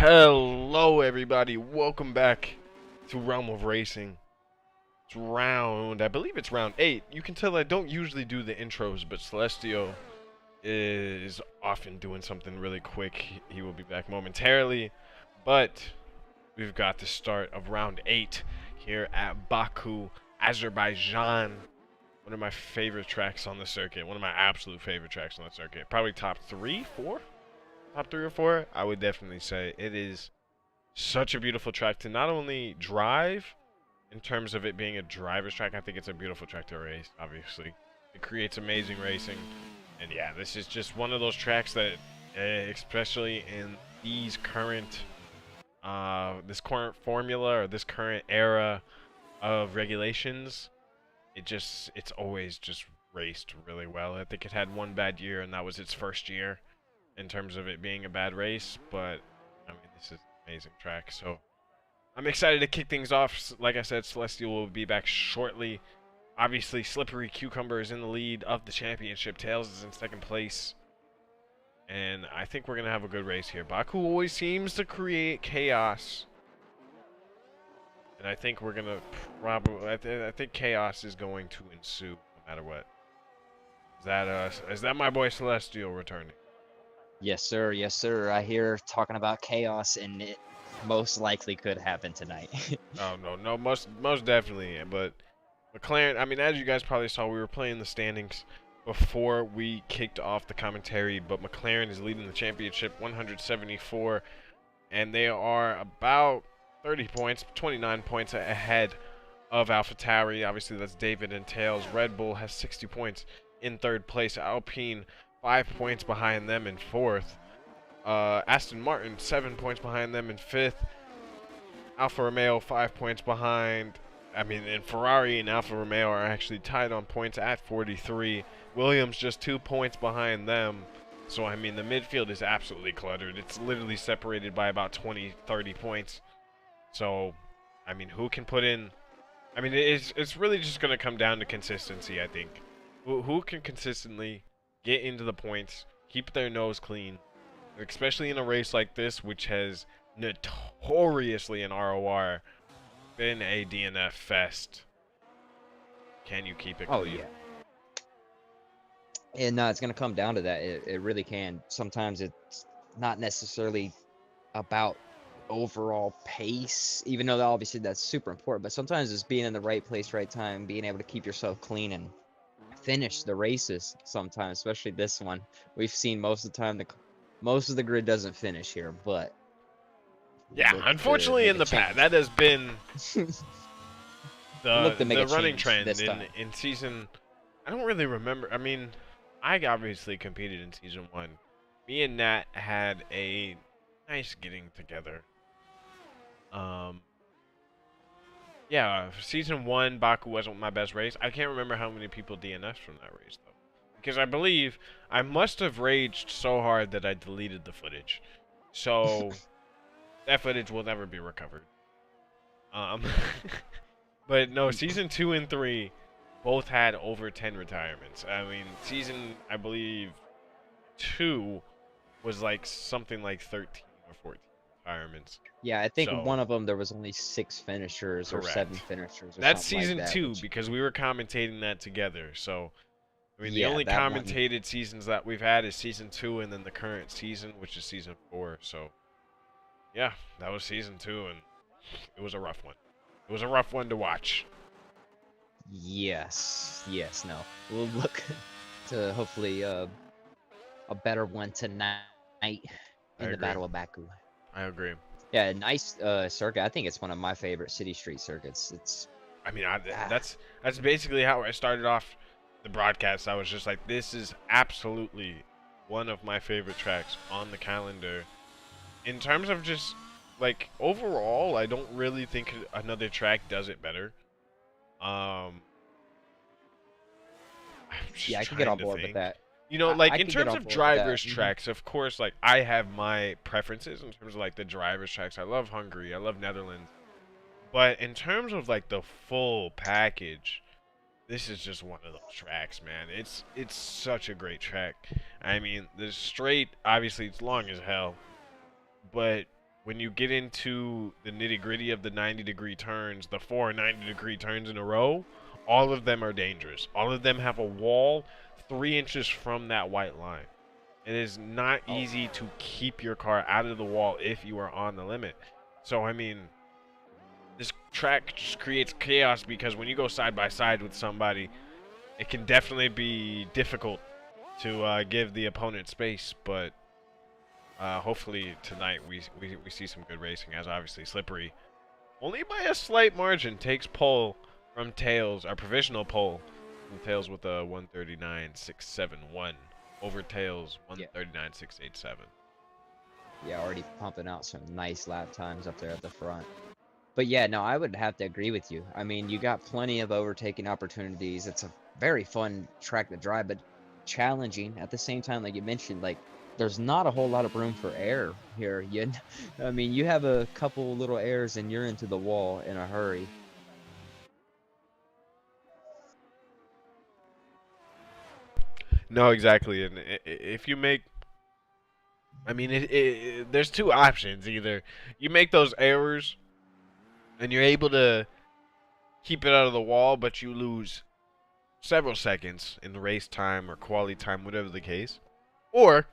Hello everybody, welcome back to Realm of Racing. It's I believe it's round 8. You can tell I don't usually do the intros, but Celestial is often doing something really quick. He will be back momentarily, but we've got the start of round 8 here at Baku, Azerbaijan. One of my favorite tracks on the circuit, one of my absolute favorite tracks on the circuit. Probably top 3, 4? Top 3 or 4, I would definitely say. It is such a beautiful track to not only drive, in terms of it being a driver's track, I think it's a beautiful track to race, obviously. It creates amazing racing. And yeah, this is just one of those tracks that, especially in these this current formula or this current era of regulations, it's always just raced really well. I think it had one bad year, and that was its first year in terms of it being a bad race, but I mean, this is an amazing track. So I'm excited to kick things off. Like I said, Celestial will be back shortly. Obviously, Slippery Cucumber is in the lead of the championship. Tails is in second place. And I think we're going to have a good race here. Baku always seems to create chaos. And I think we're going to probably... I think chaos is going to ensue no matter what. Is that my boy Celestial returning? Yes, sir. Yes, sir. I hear talking about chaos, and it most likely could happen tonight. Oh, no, most definitely. But McLaren, I mean, as you guys probably saw, we were playing the standings before we kicked off the commentary, but McLaren is leading the championship 174, and they are about 30 points, 29 points ahead of AlphaTauri. Obviously, that's David and Tails. Red Bull has 60 points in third place. Alpine 5 points behind them in fourth. Aston Martin 7 points behind them in fifth. Alfa Romeo 5 points behind. And Ferrari and Alfa Romeo are actually tied on points at 43. Williams just 2 points behind them. So, I mean, the midfield is absolutely cluttered. It's literally separated by about 20, 30 points. So, I mean, who can put in... I mean, it's really just going to come down to consistency, I think. Who can consistently get into the points, keep their nose clean, especially in a race like this, which has notoriously in ROR been a DNF fest. Can you keep it clean? Oh, yeah. And it's going to come down to that. It really can. Sometimes it's not necessarily about overall pace, even though obviously that's super important, but sometimes it's being in the right place, right time, being able to keep yourself clean and finish the races sometimes, especially this one. We've seen most of the time most of the grid doesn't finish here, but yeah, unfortunately in the past that has been the running trend in season. I don't really remember. I mean, I obviously competed in season 1. Me and Nat had a nice getting together. Yeah, season 1, Baku wasn't my best race. I can't remember how many people DNF'd from that race, though. Because I believe I must have raged so hard that I deleted the footage. So, that footage will never be recovered. But no, season 2 and 3 both had over 10 retirements. I mean, I believe, 2 was like something like 13 or 14 retirements. Yeah, I think one of them there was only 6 finishers. Correct. Or 7 finishers. Or that's season like that, 2 because we were commentating that together. So, I mean, yeah, the only commentated seasons that we've had is season 2 and then the current season, which is season 4. So, yeah, that was season 2, and it was a rough one. It was a rough one to watch. Yes, no. We'll look to hopefully a better one tonight in the Battle of Baku. I agree. Yeah, nice circuit. I think it's one of my favorite city street circuits. I mean, that's basically how I started off the broadcast. I was just like, this is absolutely one of my favorite tracks on the calendar. In terms of just, like, overall, I don't really think another track does it better. Yeah, I can get on board with that. You know, like, in terms of drivers' tracks, of course, like, I have my preferences in terms of, like, the drivers' tracks. I love Hungary. I love Netherlands. But in terms of, like, the full package, this is just one of those tracks, man. It's such a great track. I mean, the straight, obviously, it's long as hell. But when you get into the nitty-gritty of the 90-degree turns, the 4 90-degree turns in a row, all of them are dangerous. All of them have a wall 3 inches from that white line. It is not easy to keep your car out of the wall if you are on the limit. So, I mean, this track just creates chaos because when you go side by side with somebody, it can definitely be difficult to give the opponent space, but hopefully tonight we see some good racing, as obviously Slippery, only by a slight margin, takes pole from Tails, our provisional pole from Tails with a 139.671 over Tails 139.687. Yeah, already pumping out some nice lap times up there at the front. But yeah, no, I would have to agree with you. I mean, you got plenty of overtaking opportunities. It's a very fun track to drive, but challenging at the same time. Like you mentioned, like there's not a whole lot of room for error here. I mean, you have a couple little errors and you're into the wall in a hurry. No, exactly. And if you make, I mean, there's two options. Either you make those errors and you're able to keep it out of the wall, but you lose several seconds in race time or quality time, whatever the case. Or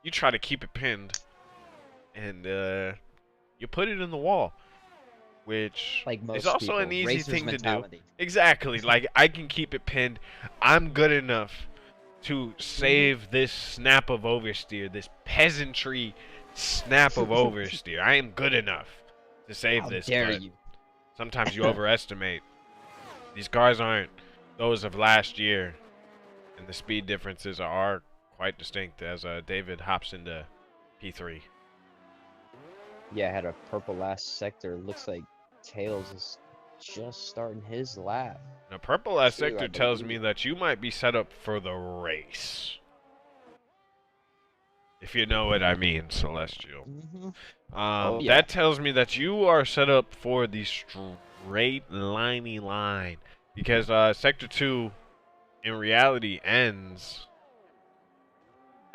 you try to keep it pinned and you put it in the wall, which like most is also people, an easy racers thing mentality. to do. Exactly. Like, I can keep it pinned. I'm good enough to save this snap of oversteer, this peasantry snap of oversteer. I am good enough to save How this. dare But you? sometimes you overestimate. These cars aren't those of last year, and the speed differences are quite distinct as David hops into P3. Yeah, I had a purple last sector. Looks like Tails is just starting his lap. Now, purple last Too, I sector tells me believe. that you might be set up for the race. If you know what I mean, Celestial. Oh, yeah. That tells me that you are set up for the straight liney line. Because Sector 2, in reality, ends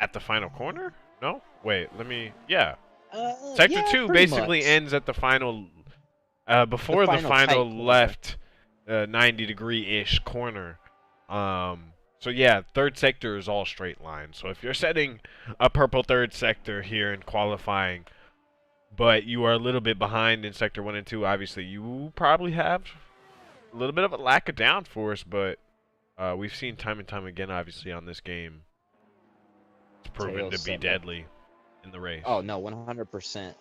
at the final corner? No? Wait, let me... Yeah. Sector Yeah, 2 pretty basically much. ends at the final... before the final final tight corner. left 90-degree-ish corner. So yeah, third sector is all straight line. So if you're setting a purple third sector here in qualifying, but you are a little bit behind in sector 1 and 2, obviously you probably have a little bit of a lack of downforce, but we've seen time and time again, obviously, on this game, it's proven to be deadly in the race. Oh, no, 100%.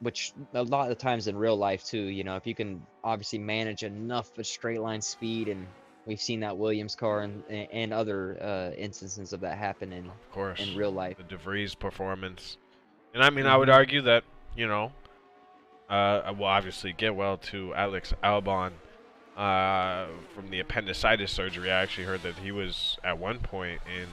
Which a lot of the times in real life too, you know, if you can obviously manage enough of straight line speed, and we've seen that Williams car and other instances of that happen in real life. The DeVries performance. And I mean, I would argue that, you know, will obviously get well to Alex Albon from the appendicitis surgery. I actually heard that he was at one point in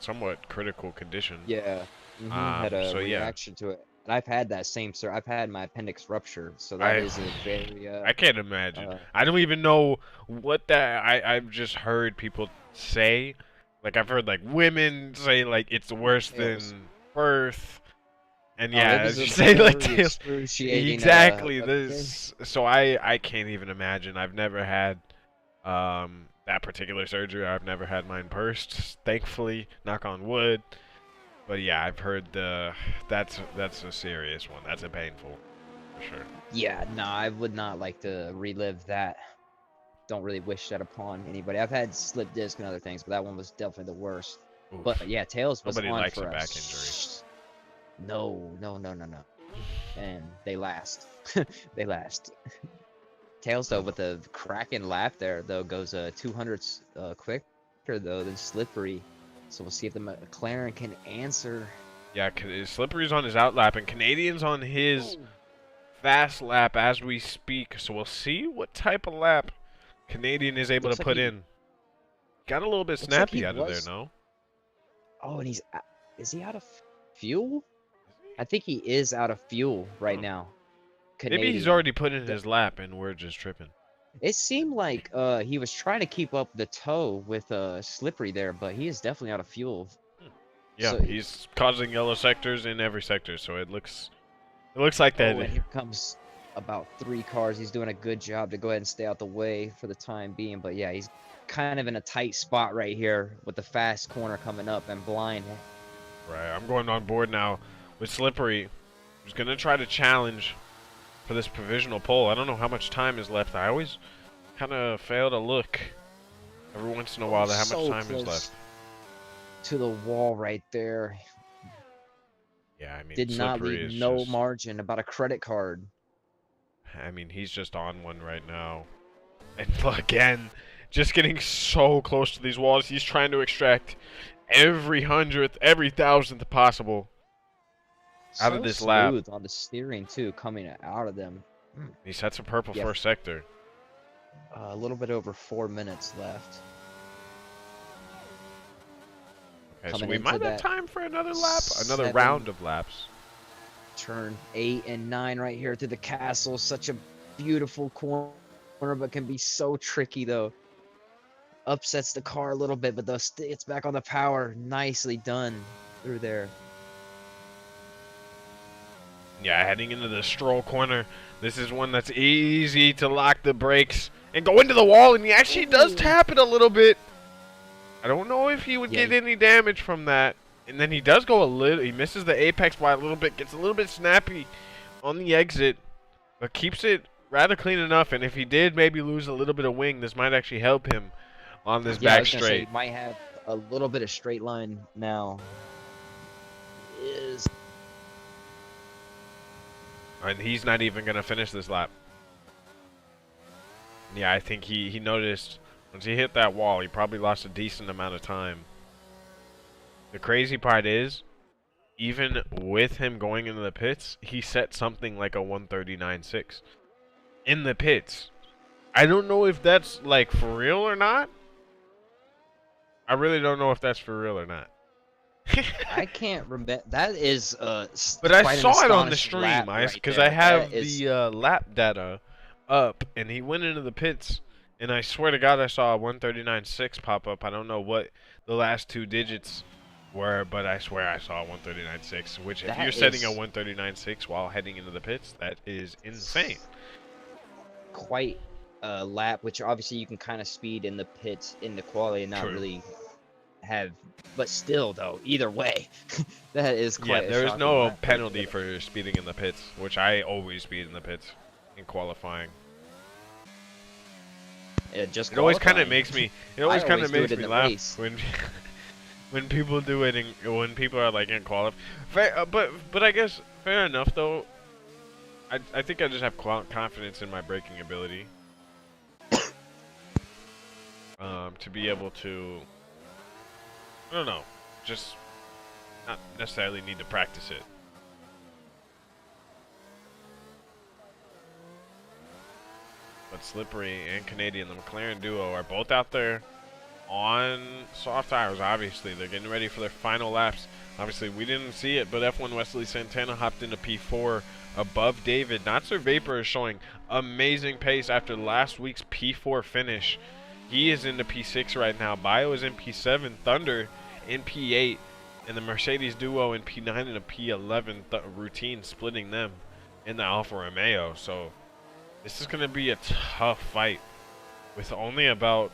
somewhat critical condition. Yeah. Had a reaction to it. And I've had that same, sir. I've had my appendix rupture, so that is a very. I can't imagine. I don't even know what that. I've just heard people say, like I've heard like women say like it's worse than birth, and yeah, as you say like exactly this. So I can't even imagine. I've never had that particular surgery. I've never had mine burst, thankfully. Knock on wood. But yeah, I've heard that's a serious one. That's a painful, for sure. Yeah, no, I would not like to relive that. Don't really wish that upon anybody. I've had slip disc and other things, but that one was definitely the worst. Oof. But yeah, Tails was Nobody on likes for a back injury. No. And they last. They last. Tails though with a cracking lap there though goes 200s quicker though than Slippery. So we'll see if the McLaren can answer. Yeah, Slippery's on his out lap, and Canadian's on his fast lap as we speak. So we'll see what type of lap Canadian is able to put in. Got a little bit snappy out of there, no? Oh, and is he out of fuel? I think he is out of fuel right now. Maybe he's already put in his lap, and we're just tripping. It seemed like he was trying to keep up the tow with Slippery there, but he is definitely out of fuel. Yeah, So, he's causing yellow sectors in every sector, so it looks like that. oh, and here comes about 3 cars. He's doing a good job to go ahead and stay out the way for the time being. But yeah, he's kind of in a tight spot right here with the fast corner coming up and blind. Right, I'm going on board now with Slippery, who's gonna try to challenge for this provisional pole. I don't know how much time is left. I always kind of fail to look every once in a while at how much time is left. To the wall right there. Yeah, I mean, Did not Slippery leave is no just, margin about a credit card. I mean, he's just on one right now. And again, just getting so close to these walls. He's trying to extract every hundredth, every thousandth possible out of this lap. Smooth on the steering too, coming out of them. He sets a purple first sector. A little bit over 4 minutes left. Okay, so we might have time for another lap, another 7, round of laps. Turn 8 and 9 right here through the castle. Such a beautiful corner, but can be so tricky though. Upsets the car a little bit, but it's back on the power. Nicely done through there. Yeah, heading into the Stroll corner. This is one that's easy to lock the brakes and go into the wall, and he actually does tap it a little bit. I don't know if he would get any damage from that. And then he does go a little, he misses the apex by a little bit, gets a little bit snappy on the exit, but keeps it rather clean enough. And if he did maybe lose a little bit of wing, this might actually help him on this back straight. He might have a little bit of straight line now. And he's not even going to finish this lap. Yeah, I think he noticed once he hit that wall, he probably lost a decent amount of time. The crazy part is, even with him going into the pits, he set something like a 139.6 in the pits. I don't know if that's like for real or not. I really don't know if that's for real or not. I can't remember. That is but I saw it on the stream, because I have the lap data up, and he went into the pits, and I swear to God I saw a 139.6 pop up. I don't know what the last 2 digits were, but I swear I saw a 139.6, which if you're setting a 139.6 while heading into the pits, that is insane. Quite a lap, which obviously you can kind of speed in the pits in the quality and not really have, but still though, either way, that is quite there is no penalty for speeding in the pits, which I always speed in the pits in qualifying. It always kind of makes me laugh when people do it when people are like in qualifying. But I guess fair enough though. I think I just have confidence in my braking ability to be able to, I don't know, just not necessarily need to practice it. But Slippery and Canadian, the McLaren duo, are both out there on soft tires. Obviously, they're getting ready for their final laps. Obviously, we didn't see it, but F1 Wesley Santana hopped into P4 above David. Not Sir Vapor is showing amazing pace after last week's P4 finish. He is into P6 right now. Bio is in P7, Thunder in P8, and the Mercedes duo in P9 and a P11 routine splitting them in the Alfa Romeo. So this is going to be a tough fight with only about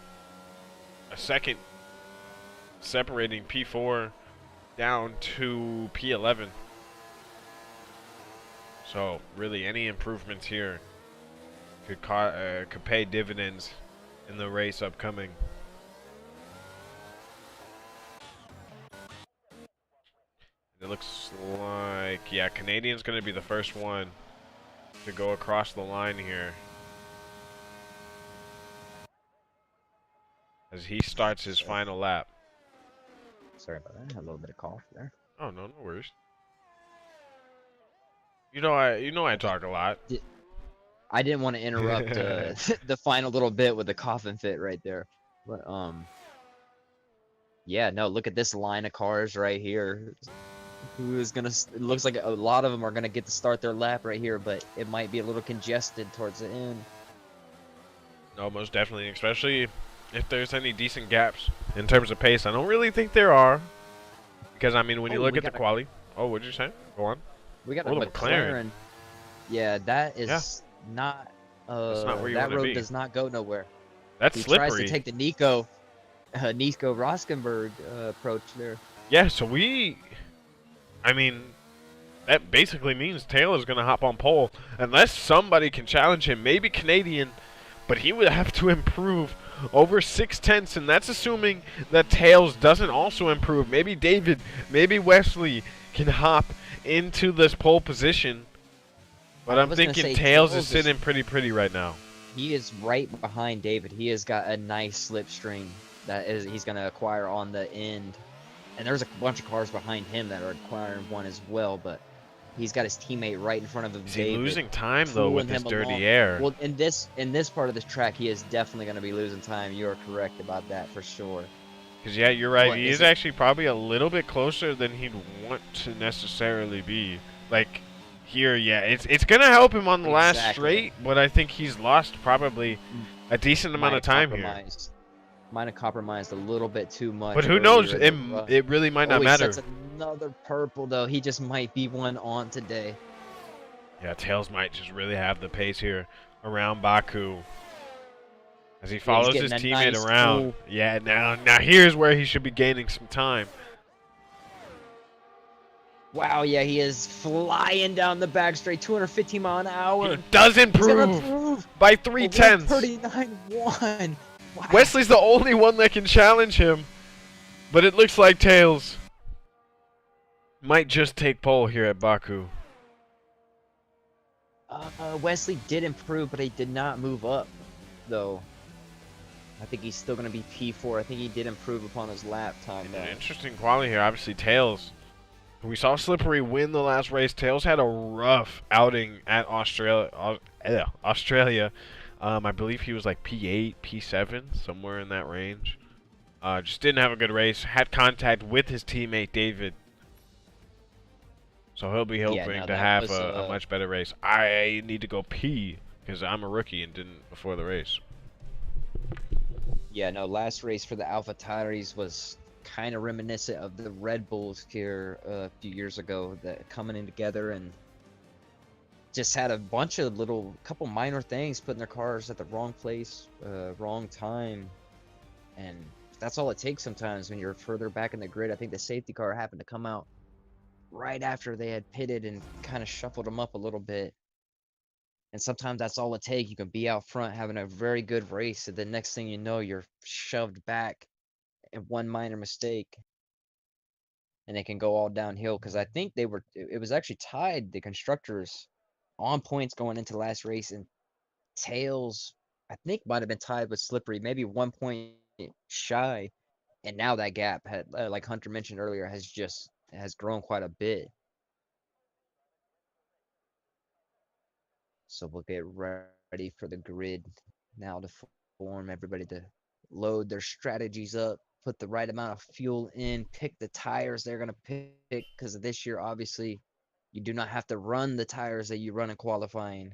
a second separating P4 down to P11. So really any improvements here could pay dividends in the race upcoming. It looks like, yeah, Canadian's going to be the first one to go across the line here as he starts his final lap. Sorry about that. I had a little bit of cough there. Oh, no worries. You know I talk a lot. I didn't want to interrupt the final little bit with the coughing fit right there. But yeah, no, look at this line of cars right here. Who is gonna? It looks like a lot of them are gonna get to start their lap right here, but it might be a little congested towards the end. No, most definitely, especially if there's any decent gaps in terms of pace. I don't really think there are, Because, I mean, when you Oh, look we at the got a quali... Oh, what'd you say? Go on. we got a Oh, the McLaren. Yeah, that Yeah. is not. That's not where you That want to road be. does not go nowhere. That's He tries to slippery. take the Nico Roskenberg approach there. Yeah, so we... I mean, that basically means Taylor's going to hop on pole. Unless somebody can challenge him. Maybe Canadian, but he would have to improve over 6/10, and that's assuming that Tails doesn't also improve. Maybe David, maybe Wesley can hop into this pole position. But I'm thinking Tails is sitting pretty right now. He is right behind David. He has got a nice slipstream that he's going to acquire on the end. And there's a bunch of cars behind him that are acquiring one as well, but he's got his teammate right in front of him. Is he losing time though with this dirty air? Well, in this part of this track, he is definitely going to be losing time. You are correct about that for sure. Because yeah, you're right. What, He is actually probably a little bit closer than he'd want to necessarily be. Like here, yeah, it's gonna help him on the last straight, but I think he's lost probably a decent amount of time here. Might have compromised a little bit too much. But who knows? It really might not matter. He sets another purple though. He just might be one on today. Yeah, Tails might just really have the pace here around Baku. As he follows his teammate around. Cool. Yeah, now here's where he should be gaining some time. Wow, yeah, he is flying down the back straight, 215 mile an hour. He does improve by 3/10. 39.1. Wow. Wesley's the only one that can challenge him, but it looks like Tails might just take pole here at Baku. Wesley did improve, but he did not move up, though. I think he's still going to be P4. I think he did improve upon his lap time, though. An interesting quality here. Obviously, Tails. We saw Slippery win the last race. Tails had a rough outing at Australia. I believe he was like P8, P7, somewhere in that range. Just didn't have a good race. Had contact with his teammate, David. So he'll be hoping to have a much better race. I need to go pee because I'm a rookie and didn't before the race. Yeah, no, last race for the AlphaTauri's was kind of reminiscent of the Red Bulls here a few years ago, that coming in together and just had a bunch of couple minor things, putting their cars at the wrong place, wrong time, and that's all it takes sometimes when you're further back in the grid. I think the safety car happened to come out right after they had pitted and kind of shuffled them up a little bit. And sometimes that's all it takes. You can be out front having a very good race, and the next thing you know, you're shoved back in one minor mistake, and it can go all downhill. Because I think it was actually tied, the constructors, on points going into the last race, and Tails, I think, might have been tied with Slippery, maybe 1 point shy, and now that gap had, like Hunter mentioned earlier, has grown quite a bit. So we'll get ready for the grid now to form, everybody to load their strategies up, put the right amount of fuel in, pick the tires they're going to pick, because this year, obviously, you do not have to run the tires that you run in qualifying.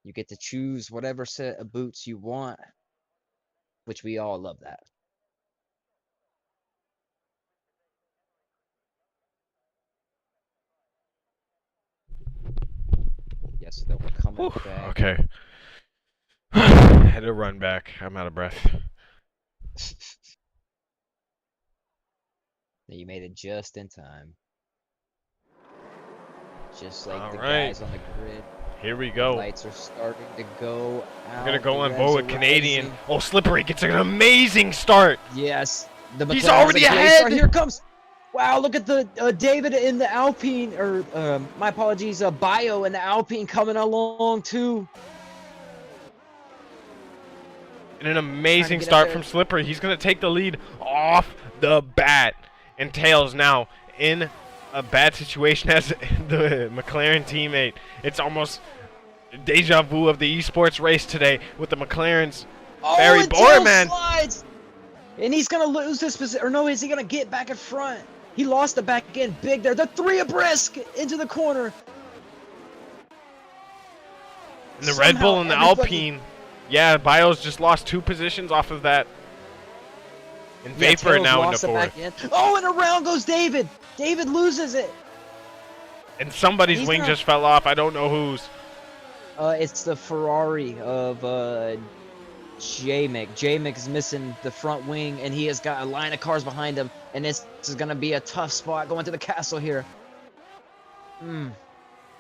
You get to choose whatever set of boots you want, which we all love that. Yes, though, we're coming back. Okay. Had to run back. I'm out of breath. You made it just in time. Just like guys on the grid. Here we go. The lights are starting to go out. We're going to go on board with Canadian. Oh, Slippery gets an amazing start. Yes. He's already ahead. Start. Here comes. Wow, look at the David in the Alpine, or my apologies, Bio in the Alpine coming along too. And an amazing start from Slippery. He's going to take the lead off the bat. And Tails now in a bad situation as the McLaren teammate. It's almost deja vu of the esports race today with the McLarens. Barry Borman. Slides. And he's going to lose this position. Or no, is he going to get back in front? He lost the back end big there. The three abreast into the corner. And the Red Bull and the Alpine. Yeah, Bio's just lost 2 positions off of that. And Yeah, Vapor Tails now in the lost it back fourth. in. Oh, and around goes David. David loses it. And somebody's He's wing gonna- just fell off. I don't know whose. It's the Ferrari of J-Mick. J-Mick is missing the front wing, and he has got a line of cars behind him. And this is gonna be a tough spot going to the castle here.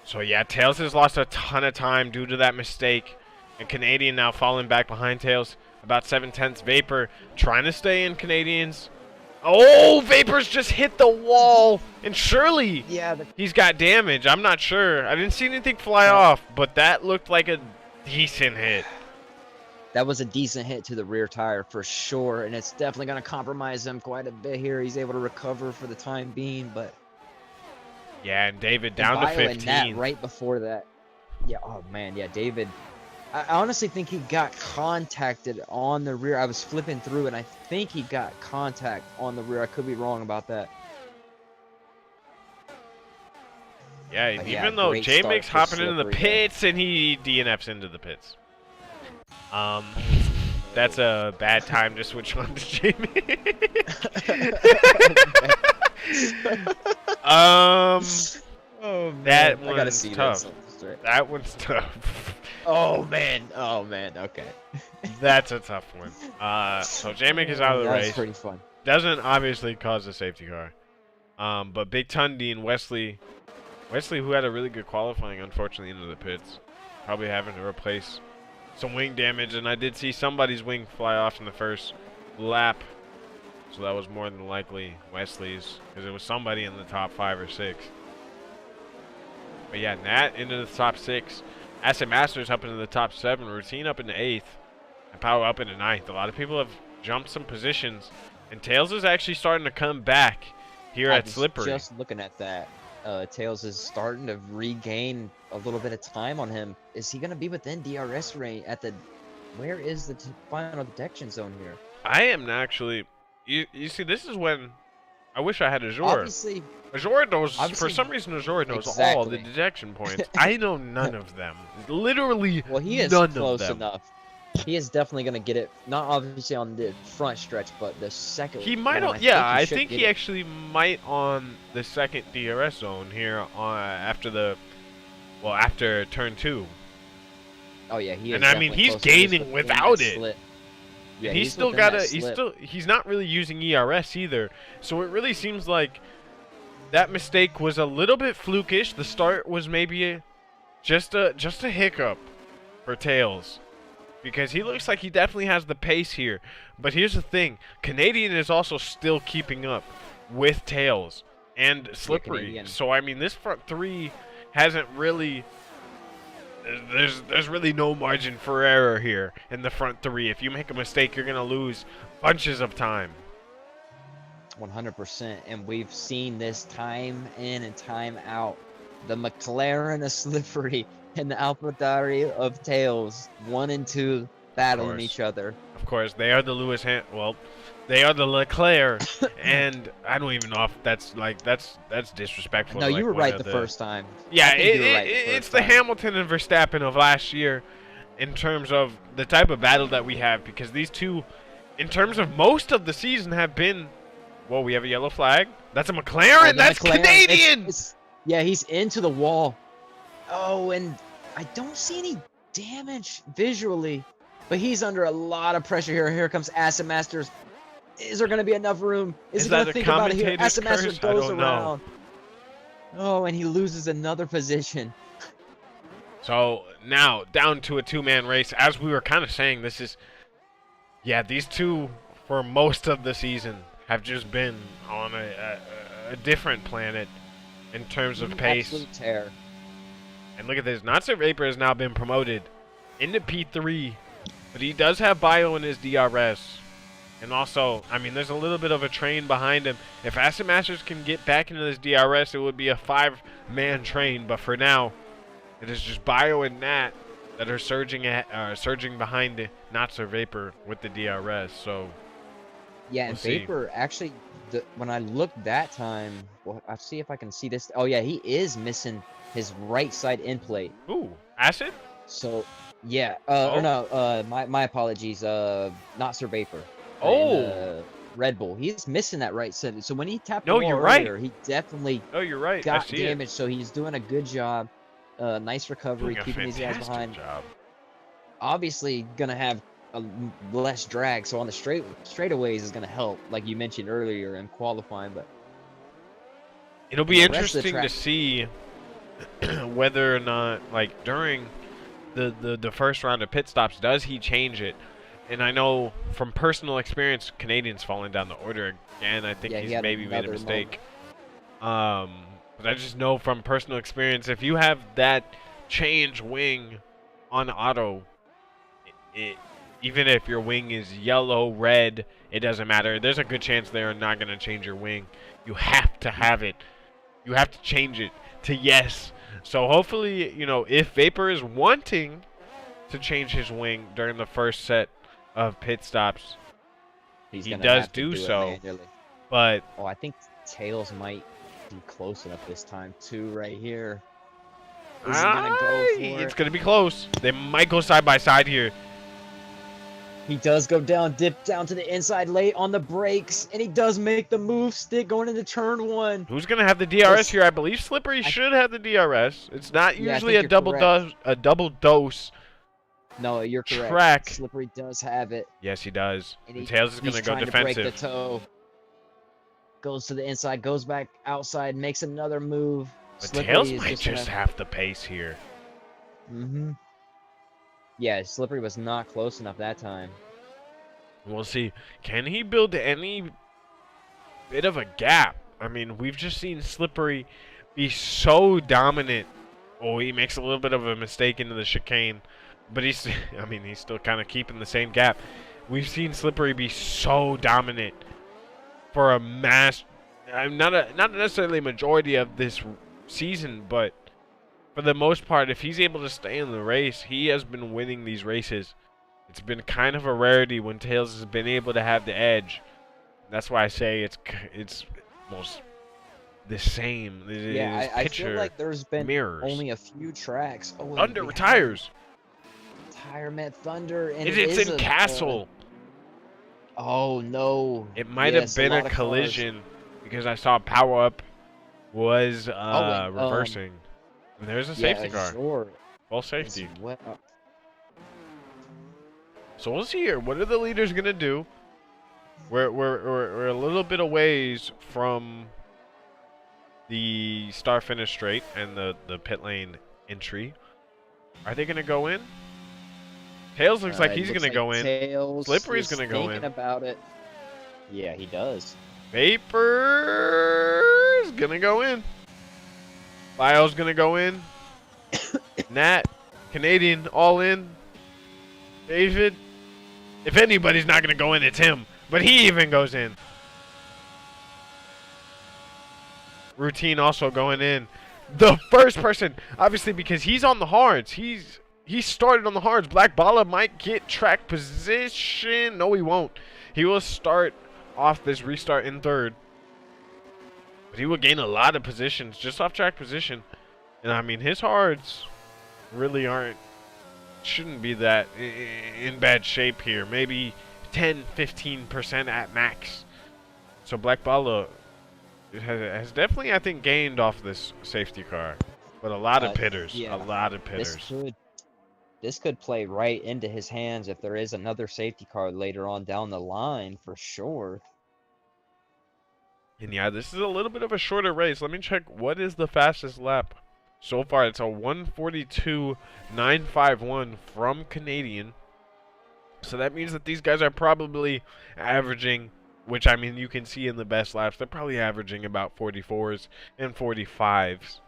So yeah, Tails has lost a ton of time due to that mistake. And Canadian now falling back behind Tails. About 7/10. Vapor trying to stay in Canadians. Oh, Vapor's just hit the wall. And surely he's got damage. I'm not sure. I didn't see anything fly off, but that looked like a decent hit. That was a decent hit to the rear tire for sure, and it's definitely going to compromise him quite a bit here. He's able to recover for the time being, but yeah, and David down to 15. That right before that. Yeah, oh man, yeah, David. I honestly think he got contacted on the rear. I was flipping through, and I think he got contact on the rear. I could be wrong about that. Yeah, But even though great J-Mick's start for hopping into the Slippery there. pits, and he DNFs into the pits. That's a bad time to switch on to J-Mick. Oh man, that I gotta see tough. That one's tough. Oh man, okay. That's a tough one. So J-Mick is out of the race. That's pretty fun. Doesn't obviously cause a safety car. But Big Tundi and Wesley, who had a really good qualifying, unfortunately into the pits, probably having to replace some wing damage. And I did see somebody's wing fly off in the first lap, so that was more than likely Wesley's, because it was somebody in the top 5 or 6. But yeah, Nat into the top 6. Asset Masters up into the top 7. Routine up into 8th. And Power up into 9th. A lot of people have jumped some positions. And Tails is actually starting to come back here at Slippery. Just looking at that. Tails is starting to regain a little bit of time on him. Is he going to be within DRS range at the... Where is the final detection zone here? I am actually... You see, this is when... I wish I had Azure. Obviously... Azure knows, for some reason, Azure knows all the detection points. I know none of them. Literally well, he is none close of them. enough. He is definitely going to get it, not obviously on the front stretch, but the second He might, I think he actually might on the second DRS zone here after turn 2. Oh yeah, he is. And I mean, he's gaining without it. Yeah, he's still got he's not really using ERS either. So it really seems like that mistake was a little bit flukish. The start was maybe just a hiccup for Tails, because he looks like he definitely has the pace here. But here's the thing, Canadian is also still keeping up with Tails and Slippery. Yeah, so I mean, this front 3 hasn't really... There's really no margin for error here in the front 3. If you make a mistake, you're going to lose bunches of time. 100%, and we've seen this time in and time out. The McLaren of Slippery and the AlphaTauri of Tails, 1 and 2, battling each other. Of course, they are the they are the Leclerc, and I don't even know if that's disrespectful. No, to, you were right the first time. Yeah, it's the Hamilton and Verstappen of last year in terms of the type of battle that we have, because these two, in terms of most of the season, have been... Whoa, we have a yellow flag. That's a McLaren. That's McLaren. Canadian. Yeah, he's into the wall. Oh, and I don't see any damage visually, but he's under a lot of pressure here. Here comes Asset Masters. Is there going to be enough room? Is he going to think about it here? Asset Masters goes around. Oh, and he loses another position. So now down to a 2-man race. As we were kind of saying, this is... Yeah, these two, for most of the season, have just been on a different planet in terms of pace. Absolute tear. And look at this. Not So Vapor has now been promoted into P3, but he does have bio in his DRS. And also, I mean, there's a little bit of a train behind him. If Asset Masters can get back into this DRS, it would be a 5-man train. But for now, it is just Bio and Nat that are surging behind the Not So Vapor with the DRS. So yeah, and Vapor actually, when I looked that time, well, I'll see if I can see this. Oh yeah, he is missing his right side end plate. Ooh, Acid? So yeah, or no, my apologies. Not Sir Vapor. Oh, Red Bull. He's missing that right center. So when he tapped the No, wall you're right. earlier, he definitely Oh, you're right. I got see damage. So he's doing a good job. Nice recovery, Doing a keeping these guys behind. job. Obviously, gonna have less drag. So on the straightaways is gonna help, like you mentioned earlier in qualifying. But It'll be the rest of the interesting to see whether or not, like, during the first round of pit stops, does he change it? And I know from personal experience, Canadian's falling down the order again. I think he's maybe made a mistake. But I just know from personal experience, if you have that change wing on auto, even if your wing is yellow, red, it doesn't matter. There's a good chance they're not going to change your wing. You have to have it. You have to change it to yes. So hopefully, you know, if Vapor is wanting to change his wing during the first set of pit stops, he does do so. But I think Tails might be close enough this time too, right here. Is he gonna go for it? It's gonna be close. They might go side by side here. He does go down, dip down to the inside late on the brakes, and he does make the move stick going into turn 1. Who's gonna have the DRS here? I believe Slippery should have the DRS. It's not usually a double dose. No, you're correct. Track. Slippery does have it. Yes, he does. And Tails is gonna go defensive. To break the toe. Goes to the inside, goes back outside, makes another move. But Tails might just have the pace here. Yeah, Slippery was not close enough that time. We'll see. Can he build any bit of a gap? I mean, we've just seen Slippery be so dominant. Oh, he makes a little bit of a mistake into the chicane. But he's still kind of keeping the same gap. We've seen Slippery be so dominant for a not necessarily a majority of this season, but for the most part, if he's able to stay in the race, he has been winning these races. It's been kind of a rarity when Tails has been able to have the edge. That's why I say it's almost the same. Yeah, I feel like there's been only a few tracks. Oh, Thunder retires. Retirement Thunder, and it's in Castle. Oh no! It might have been a collision because I saw Power Up was reversing. And there's a safety car. Sure. Full safety. So we'll see here. What are the leaders gonna do? We're a little bit away from the start finish straight and the pit lane entry. Are they gonna go in? Tails looks like he's gonna go in. Slippery's gonna go in. Thinking about it. Yeah, he does. Vapor's gonna go in. Lyle's gonna go in. Nat, Canadian, all in. David, if anybody's not gonna go in, it's him. But he even goes in. Routine also going in. The first person, obviously, because he's on the hards. He started on the hards. Black Bala might get track position. No, he won't. He will start off this restart in third. But he will gain a lot of positions just off track position. And I mean, his hards really shouldn't be that in bad shape here. Maybe 10-15% at max. So Black Bala has definitely, I think, gained off this safety car. But a lot of pitters. Yeah. A lot of pitters. This could play right into his hands if there is another safety car later on down the line, for sure. And yeah, this is a little bit of a shorter race. Let me check what is the fastest lap. So far, it's a 1:42.951 from Canadian. So that means that these guys are probably averaging, which I mean you can see in the best laps, they're probably averaging about 44s and 45s.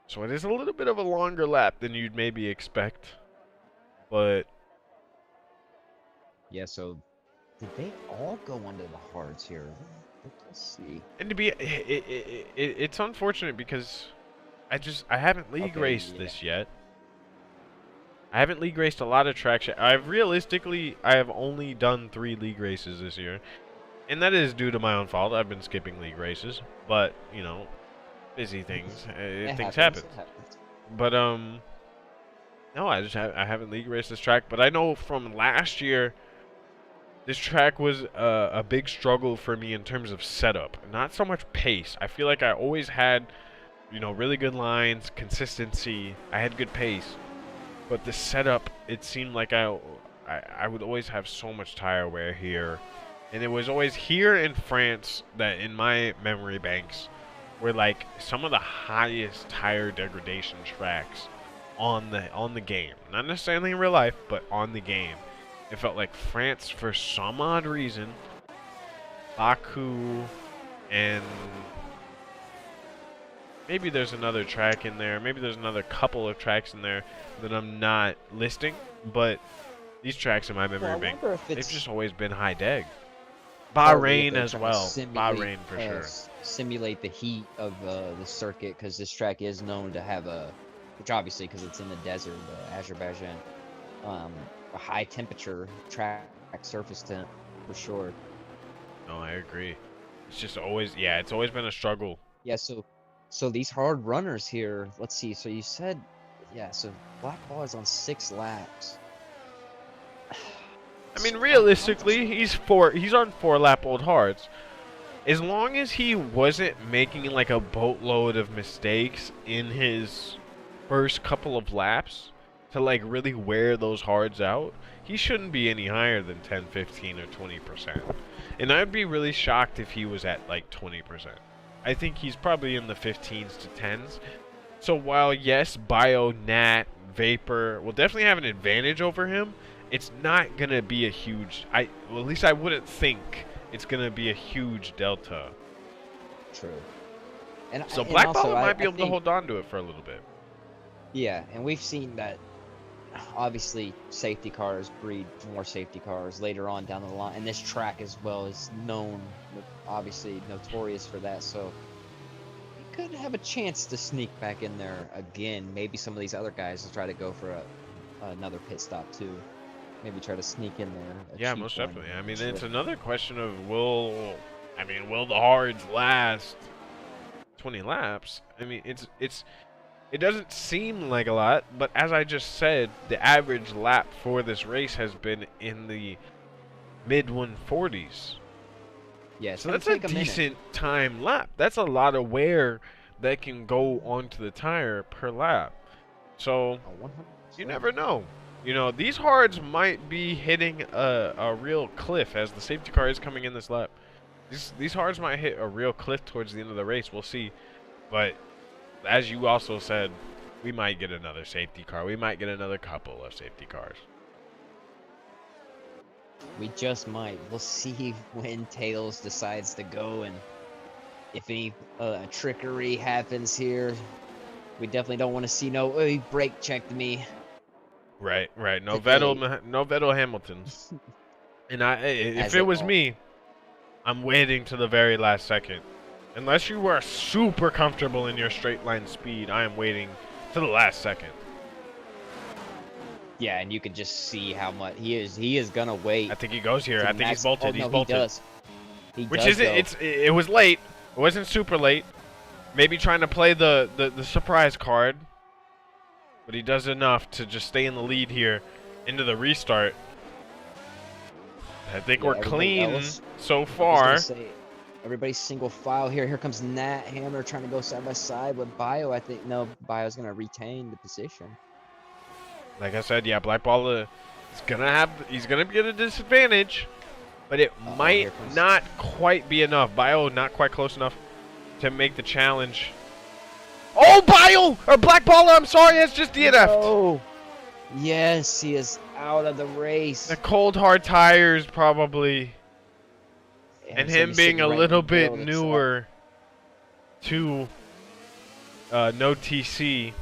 So it is a little bit of a longer lap than you'd maybe expect. But yeah, so did they all go under the hards here? Let's see. And to be, it's unfortunate because I haven't league raced this yet. I haven't league raced a lot of tracks yet. I have only done 3 league races this year, and that is due to my own fault. I've been skipping league races, but you know, busy things, things happen. But no, I haven't league raced this track. But I know from last year, This track was a big struggle for me in terms of setup, not so much pace. I feel like I always had, you know, really good lines, consistency. I had good pace, but the setup, it seemed like I would always have so much tire wear here, and it was always here in France that in my memory banks were like some of the highest tire degradation tracks on the game. Not necessarily in real life, but on the game. It felt like France, for some odd reason, Baku, and maybe there's another track in there. Maybe there's another couple of tracks in there that I'm not listing. But these tracks in my memory bank, they've just always been high deg. Bahrain as well. Bahrain for sure. Simulate the heat of the circuit, because this track is known to have which obviously because it's in the desert, Azerbaijan, a high temperature track surface temp for sure. No, I agree. It's just always, yeah, it's always been a struggle. Yeah, so these hard runners here, let's see. So you said, yeah, so Black Ball is on 6 laps. I mean, realistically, he's on 4-lap old hards. As long as he wasn't making like a boatload of mistakes in his first couple of laps to like really wear those hards out, he shouldn't be any higher than 10, 15, or 20%. And I'd be really shocked if he was at like 20%. I think he's probably in the 15s to 10s. So while yes, Bio, Nat, Vapor will definitely have an advantage over him, it's not gonna be a huge. Well, at least I wouldn't think it's gonna be a huge delta. True. And so and Black also, Ball might be I able to think, hold on to it for a little bit. Yeah, and we've seen that. Obviously, safety cars breed more safety cars later on down the line, and this track as well is known, obviously notorious for that. So he could have a chance to sneak back in there again. Maybe some of these other guys will try to go for another pit stop too. Maybe try to sneak in there. Yeah, most definitely. I mean, it's another question of will the hards last 20 laps? I mean, it doesn't seem like a lot, but as I just said, the average lap for this race has been in the mid 140s. Yeah, so that's a decent time lap. That's a lot of wear that can go onto the tire per lap. So you never know. You know, these hards might be hitting a real cliff as the safety car is coming in this lap. These hards might hit a real cliff towards the end of the race. We'll see. But as you also said, we might get another safety car. We might get another couple of safety cars. We just might. We'll see when Tails decides to go, and if any trickery happens here. We definitely don't want to see no, oh, he brake checked me. Right. No Vettel Hamilton. And if it was me, I'm waiting to the very last second. Unless you were super comfortable in your straight line speed, I am waiting to the last second. Yeah, and you can just see how much he is gonna wait. I think he goes here. I think he's bolted. Oh, no, he's bolted. He does. Which isn't. It was late. It wasn't super late. Maybe trying to play the surprise card. But he does enough to just stay in the lead here into the restart. I think we're clean so far. Everybody's single file here. Here comes Nat Hammer trying to go side by side with Bio. I think no, Bio's gonna retain the position. Like I said, yeah, Black Ball is he's gonna be at a disadvantage, but it might not quite be enough. Bio not quite close enough to make the challenge. Oh, Bio or Black Ball, I'm sorry, has just DNF'd. Oh, yes, he is out of the race. The cold hard tires probably. And him being a little bit newer to no TC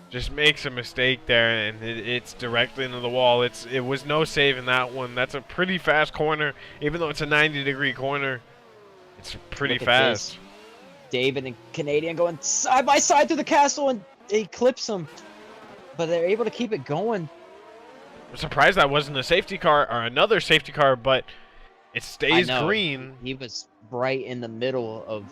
just makes a mistake there, and it's directly into the wall. It was no saving that one. That's a pretty fast corner, even though it's a 90-degree corner. It's pretty fast. David and Canadian going side by side through the castle, and he clips him, but they're able to keep it going. I'm surprised that wasn't a safety car or another safety car, but it stays green. He was right in the middle of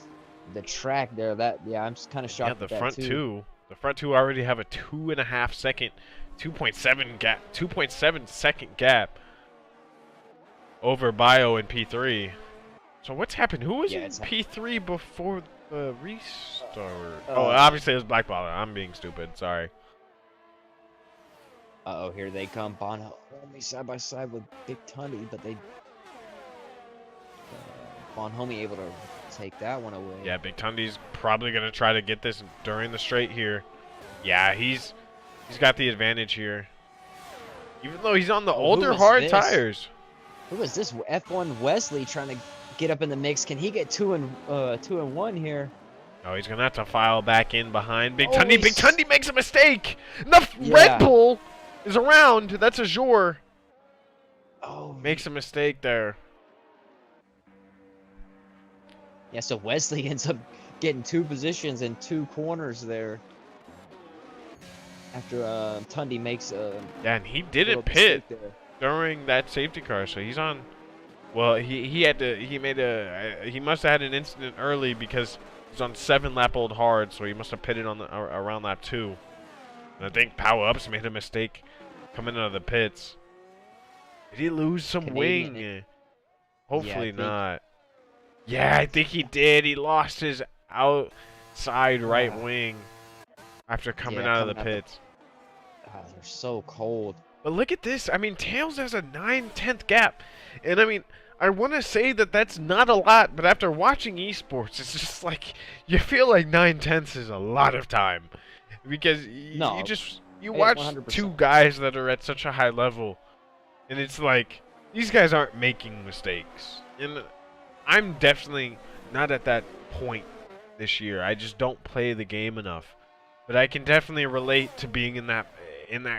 the track there. I'm just kind of shocked. Yeah, the front two already have a 2.5 second, 2.7 second gap. over Bio in P3. So what's happened? Who was Yeah, in it's P3 before the restart? Oh, uh, obviously it was Black Baller. I'm being stupid. Sorry. uh-oh, here they come. Bonhomie side by side with Big Tunny, but they Bonhomie able to take that one away. Yeah, Big Tundy's probably gonna try to get this during the straight here. Yeah, he's got the advantage here. Even though he's on the older hard tires. Who is this? F1 Wesley trying to get up in the mix. Can he get 2-1 here? Oh, he's gonna have to file back in behind Big Oh, Tundy. Big Tundy makes a mistake. The Red Bull is around. That's a ROR. Oh, Makes a mistake there. yeah. So Wesley ends up getting 2 positions and 2 corners there. After Tundy makes a yeah, and he didn't pit during that safety car, so he's on. Well, he must have had an incident early because he's on 7-lap-old hard, so he must have pitted on the around lap 2. And I think Power Ups made a mistake coming out of the pits. Did he lose some wing? Hopefully not. Yeah, I think he did. He lost his outside right wing after coming out of the pits. They're so cold. But look at this. I mean, Tails has a 9/10 gap. And I mean, I want to say that that's not a lot, but after watching esports, it's just like you feel like 9/10 is a lot of time. Because you watch 100%. 2 guys that are at such a high level, and it's like these guys aren't making mistakes. And I'm definitely not at that point this year. I just don't play the game enough. But I can definitely relate to being in that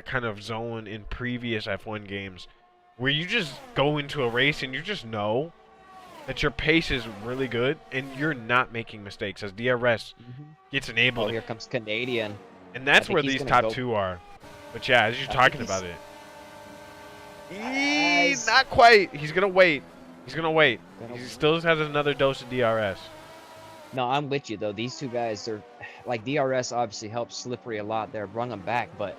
kind of zone in previous F1 games where you just go into a race and you just know that your pace is really good and you're not making mistakes as DRS gets enabled. Oh, here comes Canadian. And that's where these top 2 are. But yeah, as you're talking about it. He's not quite. He's going to wait. He's going to wait. He still has another dose of DRS. No, I'm with you, though. These 2 guys, they're like DRS obviously helps Slippery a lot there, brung them back, but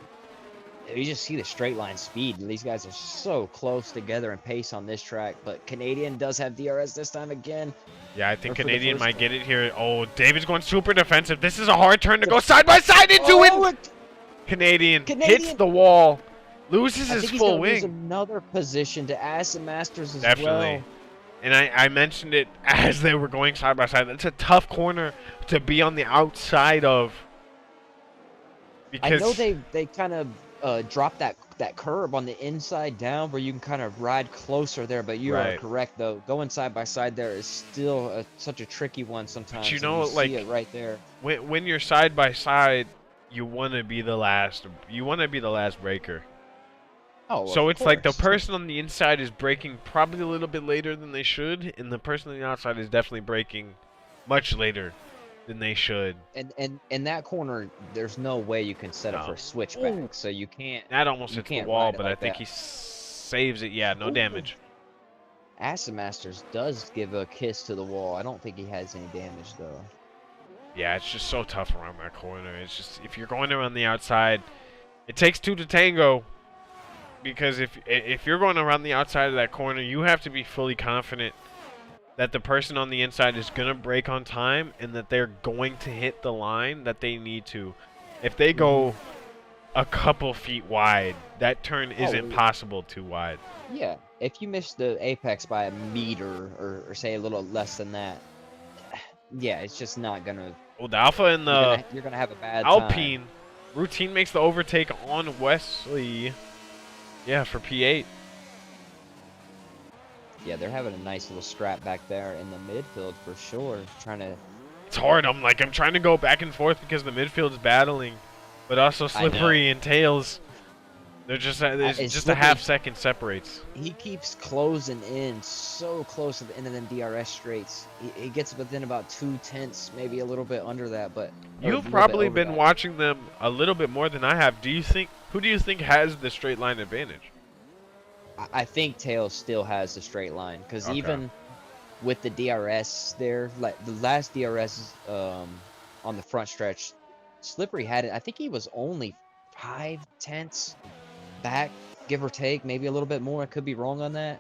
you just see the straight line speed. These guys are so close together in pace on this track, but Canadian does have DRS this time again. Yeah, I think Canadian might get it here. Oh, David's going super defensive. This is a hard turn to go side by side into it. Canadian hits the wall, loses his full wing. Lose another position to Acid Masters as Definitely. well. And I mentioned it as they were going side by side. That's a tough corner to be on the outside of. Because I know they kind of dropped that curb on the inside down where you can kind of ride closer there, but you are correct though. Going side by side there is still such a tricky one sometimes. But you know, like see it right there. When you're side by side, you want to be the last. You want to be the last breaker. Oh, so it's like the person on the inside is braking probably a little bit later than they should, and the person on the outside is definitely braking much later than they should. And in that corner, there's no way you can set up for a switchback, so you can't. That almost hits the wall, but I think he saves it. Yeah, no damage. Acid Masters does give a kiss to the wall. I don't think he has any damage though. Yeah, it's just so tough around that corner. It's just if you're going around the outside, it takes 2 to tango. Because if you're going around the outside of that corner, you have to be fully confident that the person on the inside is going to brake on time and that they're going to hit the line that they need to. If they go a couple feet wide, that turn isn't possible too wide. Yeah, if you miss the apex by a meter or say a little less than that, yeah, it's just not going to... Well, the Alpha and the you're gonna have a bad Alpine time. Routine makes the overtake on Wesley. Yeah, for P8. Yeah, they're having a nice little scrap back there in the midfield for sure. Trying to. It's hard. I'm trying to go back and forth because the midfield's battling, but also Slippery and Tails. They're just just a half second separates. He keeps closing in so close to the end of them DRS straights. He gets within about 2/10, maybe a little bit under that. But you've probably been watching them a little bit more than I have. Who do you think has the straight line advantage? I think Tails still has the straight line because even with the DRS there, like the last DRS on the front stretch, Slippery had it. I think he was only 5/10 back, give or take, maybe a little bit more. I could be wrong on that.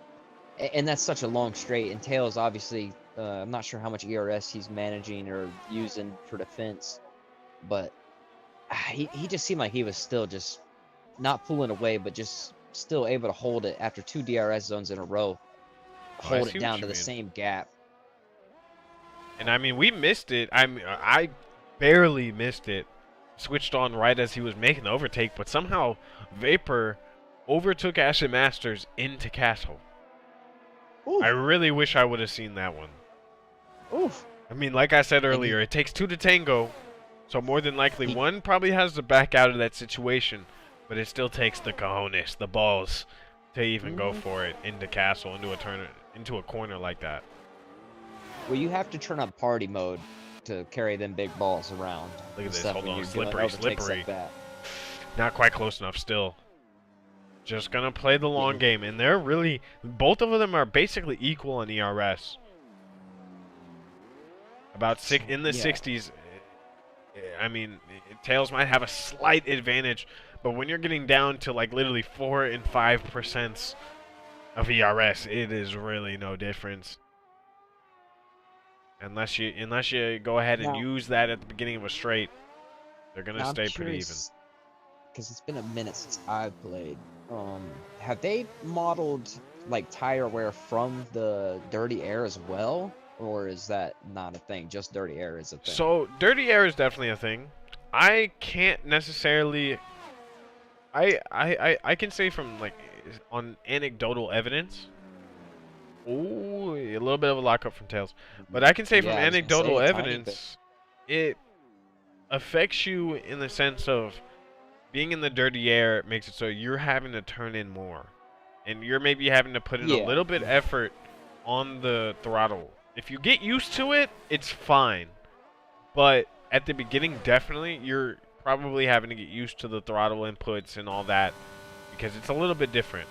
And that's such a long straight. And Tails, obviously, I'm not sure how much ERS he's managing or using for defense, but he just seemed like he was still just not pulling away, but just still able to hold it after 2 DRS zones in a row, Oh, I hold see it what down you to the mean. same gap. And I mean, we missed it. I barely missed it. Switched on right as he was making the overtake, but somehow Vapor overtook Acid Masters into Castle. I Oof, really wish I would have seen that one. oof. I mean, like I said And earlier, it takes 2 to tango, so more than likely he one probably has to back out of that situation, but it still takes the cojones, the balls, to even go Mhm. for it into Castle, into a corner like that. Well, you have to turn up party mode to carry them big balls around. Look at and this. stuff Hold when on. you're doing Slippery, overtakes slippery. like that. Not quite close enough still. Just gonna play the long Yeah. game, and they're really, both of them are basically equal in ERS. About in the Yeah. 60s. I mean, Tails might have a slight advantage, but when you're getting down to like literally 4 and 5% of ERS, it is really no difference. Unless you go ahead and Now, use that at the beginning of a straight, they're gonna now I'm stay pretty even. curious because it's been a minute since I've played. Have they modeled like tire wear from the dirty air as well, or is that not a thing? Just dirty air is a thing. So dirty air is definitely a thing. I can't necessarily. I can say from like on anecdotal evidence. Ooh, a little bit of a lockup from Tails, but I can say from Yeah, I was gonna say anecdotal a tiny bit. evidence, it affects you in the sense of being in the dirty air makes it so you're having to turn in more, and you're maybe having to put in a Yeah. little bit effort on the throttle. If you get used to it, it's fine. But at the beginning, definitely, you're probably having to get used to the throttle inputs and all that because it's a little bit different.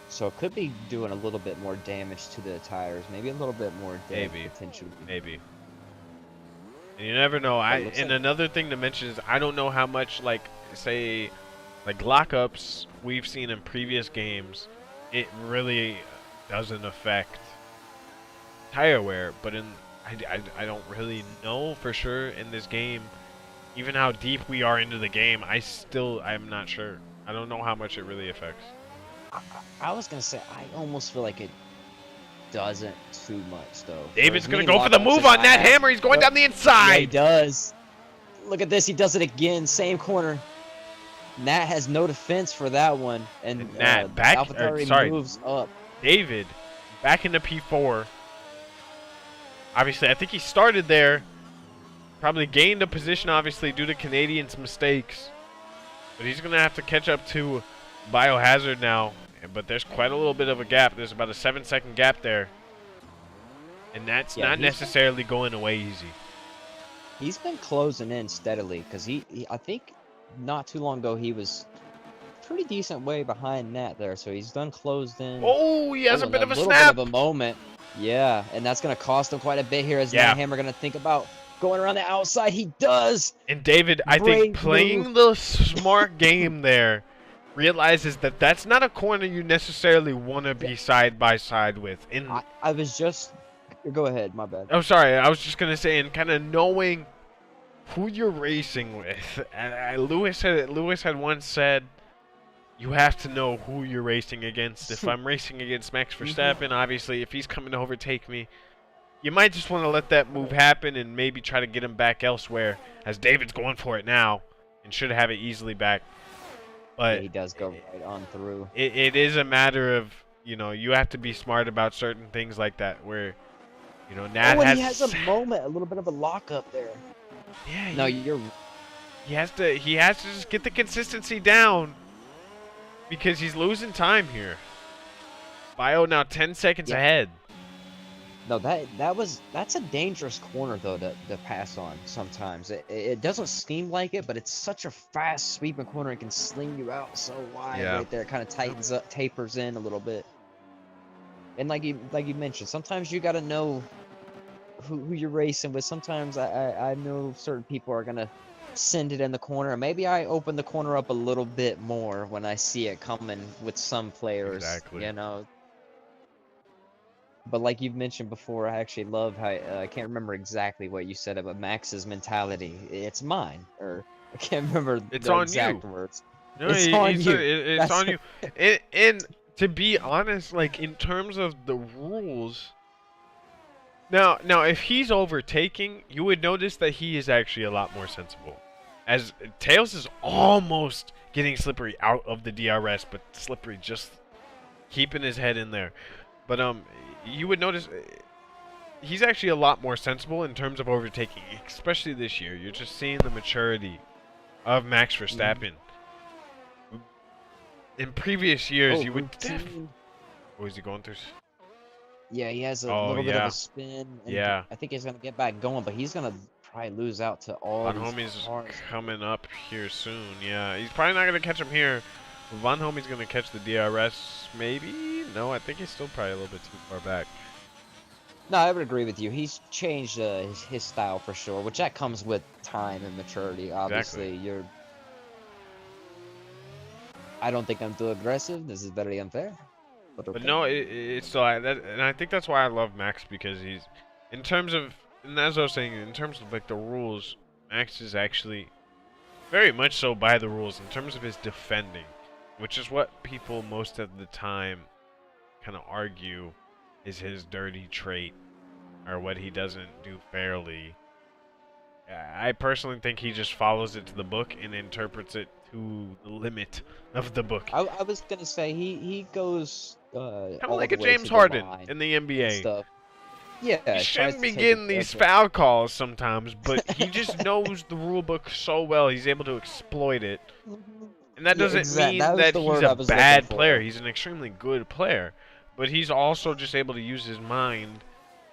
So it could be doing a little bit more damage to the tires, maybe a little bit more dead Maybe. potentially. Maybe. And you never know. But it looks And like another thing to mention is I don't know how much, like, say, like lockups we've seen in previous games, it really doesn't affect tire wear. But I don't really know for sure in this game, even how deep we are into the game, I'm not sure. I don't know how much it really affects. I was gonna say I almost feel like it doesn't too much though. David's gonna go for the move on that hammer. He's going down the Yeah, he inside. does. Look at this. He does it again. Same corner. Nat has no defense for that one, and Nat moves up. David back into P4. Obviously, I think he started there. Probably gained a position, obviously, due to Canadians' mistakes. But he's going to have to catch up to Biohazard now. But there's quite a little bit of a gap. There's about a 7-second gap there. And that's not necessarily going away easy. He's been closing in steadily because I think not too long ago he was pretty decent way behind Nat there. So he's done closed in. Oh, he has a bit of a little snap. bit of a moment. Yeah, and that's going to cost him quite a bit here as Nat Hammer going to think about going around the outside. He does. And David, I think playing the smart game there realizes that that's not a corner you necessarily want to be side by side with. And I was just go ahead, my bad. Oh, sorry. I was just gonna say, and kind of knowing who you're racing with. Lewis had once said, you have to know who you're racing against. If I'm racing against Max Verstappen, obviously, if he's coming to overtake me, you might just want to let that move happen and maybe try to get him back elsewhere, as David's going for it now and should have it easily back. But yeah, he does go right on through. It is a matter of, you have to be smart about certain things like that where, Nat he has a moment, a little bit of a lockup there. Yeah. No, he has to just get the consistency down because he's losing time here. Bio now 10 seconds ahead. No, that's a dangerous corner though to pass on sometimes. It doesn't seem like it, but it's such a fast sweeping corner. It can sling you out so wide right there. It kind of tightens up, tapers in a little bit. And like you mentioned, sometimes you got to know who you're racing with. Sometimes I know certain people are gonna send it in the corner. Maybe I open the corner up a little bit more when I see it coming with some players. Exactly. But like you've mentioned before, I actually love how I can't remember exactly what you said about Max's mentality. It's mine, or I can't remember It's the on you. exact words. No, It's he on said you. it's That's on you. And to be honest, like in terms of the rules, now if he's overtaking, you would notice that he is actually a lot more sensible. As Tails is almost getting Slippery out of the DRS, but Slippery just keeping his head in there. But you would notice he's actually a lot more sensible in terms of overtaking, especially this year. You're just seeing the maturity of Max Verstappen. In previous years, you would. What is he going through? Yeah, he has a Oh little bit of yeah, a spin, and yeah. I think he's gonna get back going, but he's gonna probably lose out to all Von these Homie's cars. coming up here soon. Yeah, he's probably not gonna catch him here. Von Homie's gonna catch the DRS, maybe? No, I think he's still probably a little bit too far back. No, I would agree with you. He's changed his style for sure, which that comes with time and maturity. Obviously, Exactly. I don't think I'm too aggressive. This is very unfair. But But okay. no, it's still, and I think that's why I love Max, because he's, in terms of, and as I was saying, in terms of like the rules, Max is actually very much so by the rules in terms of his defending, which is what people most of the time kind of argue is his dirty trait, or what he doesn't do fairly. I personally think he just follows it to the book and interprets it to the limit of the book. I was gonna say he goes Kind of all like the a way James to the Harden line in the and NBA. stuff. Yeah, He tries shouldn't to be take getting it. these foul calls sometimes, but he just knows the rule book so well, he's able to exploit it. And that Yeah, doesn't exact. That mean was that the he's word a I was looking bad for. player. He's an extremely good player. But he's also just able to use his mind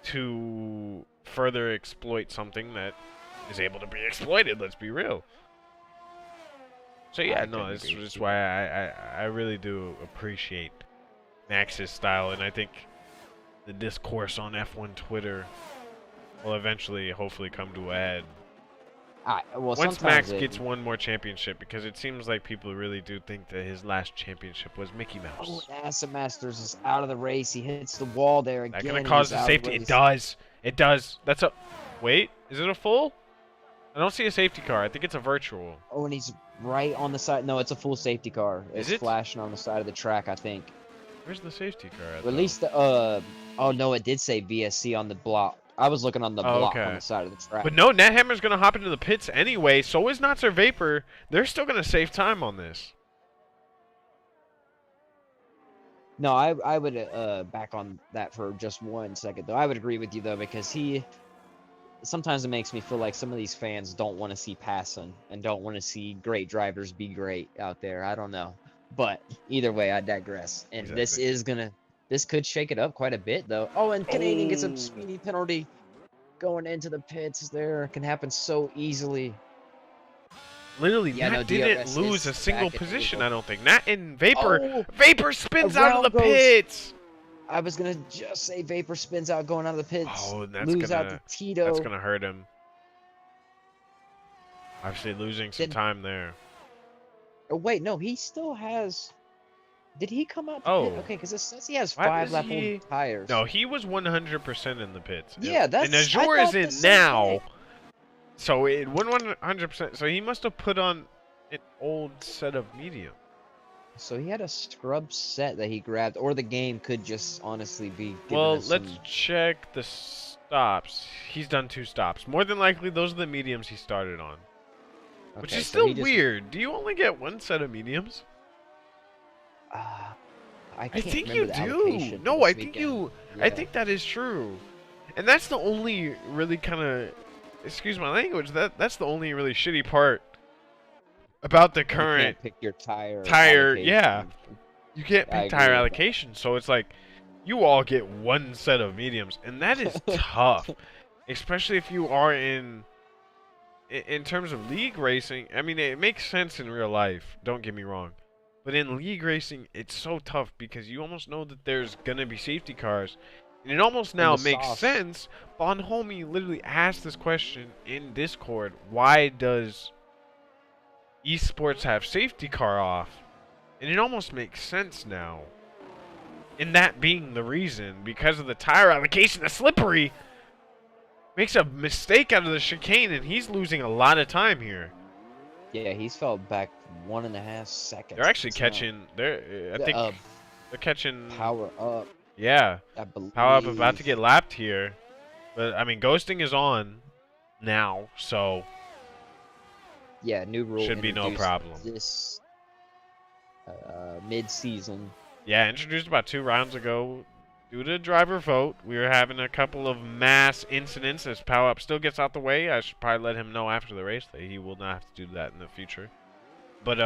to further exploit something that is able to be exploited, let's be real. So yeah, no, that's just why I really do appreciate Max's style, and I think the discourse on F1 Twitter will eventually, hopefully, come to a head. Well, Once Max gets one more championship, because it seems like people really do think that his last championship was Mickey Mouse. Oh, NASA Masters is out of the race. He hits the wall there again. That gonna cause a safety? It does. It does. That's a. Wait, is it a full? I don't see a safety car. I think it's a virtual. Oh, and he's right on the side. No, it's a full safety car. Is It's it? flashing on the side of the track, I think. Where's the safety car at? Or at least the oh no, it did say VSC on the block. I was looking on the block on the side of the track. But no, Nethammer's gonna hop into the pits anyway. So is Not Sir Vapor. They're still gonna save time on this. No, I would back on that for just 1 second though. I would agree with you though, because sometimes it makes me feel like some of these fans don't want to see passing and don't want to see great drivers be great out there. I don't know. But either way, I digress. And this could shake it up quite a bit though. Oh, and Canadian gets a speeding penalty going into the pits there. It can happen so easily. Literally, Yeah, Nat didn't lose a single position, I don't think. Nat and Vapor. Oh, Vapor spins out of the pits. I was gonna just say Vapor spins out going out of the pits. Oh, out to Tito. That's gonna hurt him. Obviously losing some time there. Oh wait, no, he still has. Did he come out? Oh, okay, because it says he has 5 lap old tires. No, he was 100% in the pits. Yeah, and Azure is in now. So it 100%. So he must have put on an old set of medium. So he had a scrub set that he grabbed, or the game could just honestly be. Well, let's check the stops. He's done 2 stops. More than likely, those are the mediums he started on. Okay, which is still weird. Do you only get 1 set of mediums? I think you do. No, I think you. Yeah. I think that is true, and that's the only really kind of. Excuse my language. That's the only really shitty part about the current. You can't pick your tire. Yeah. You can't pick tire allocation, so it's like you all get 1 set of mediums, and that is tough, especially if you are in terms of league racing. I mean, it makes sense in real life. Don't get me wrong. But in league racing, it's so tough because you almost know that there's going to be safety cars. And it almost now makes sense. Bon Homie literally asked this question in Discord. Why does esports have safety car off? And it almost makes sense now. in that being the reason, because of the tire allocation, the Slippery makes a mistake out of the chicane, and he's losing a lot of time here. Yeah, he's fell back 1.5 seconds. They're actually catching. I think they're catching. Power up. Yeah, I believe. Power up about to get lapped here, but I mean, ghosting is on now, so yeah, new rule should be no problem. This mid-season. Yeah, introduced about 2 rounds ago. Due to driver vote, we were having a couple of mass incidents. As Power Up still gets out the way, I should probably let him know after the race that he will not have to do that in the future. But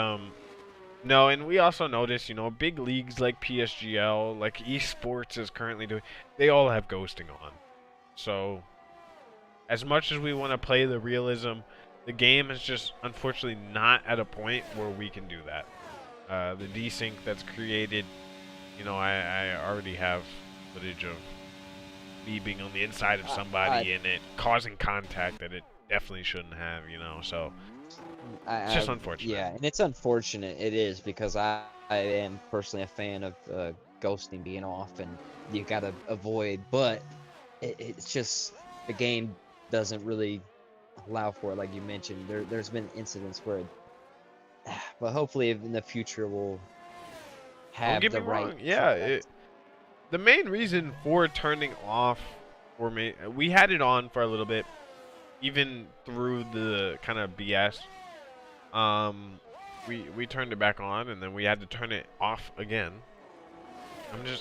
no, and we also notice, you know, big leagues like PSGL, like esports is currently doing, they all have ghosting on. So, as much as we want to play the realism, the game is just unfortunately not at a point where we can do that. The desync that's created, you know, I already have footage of me being on the inside of somebody and it causing contact that it definitely shouldn't have, you know, so it's just unfortunate. Yeah, and it's unfortunate, it is, because I am personally a fan of ghosting being off, and you gotta avoid, but it's just, the game doesn't really allow for it, like you mentioned. There's been incidents where but hopefully in the future we'll have the right. Yeah, the main reason for turning off we had it on for a little bit, even through the kind of BS. We turned it back on, and then we had to turn it off again.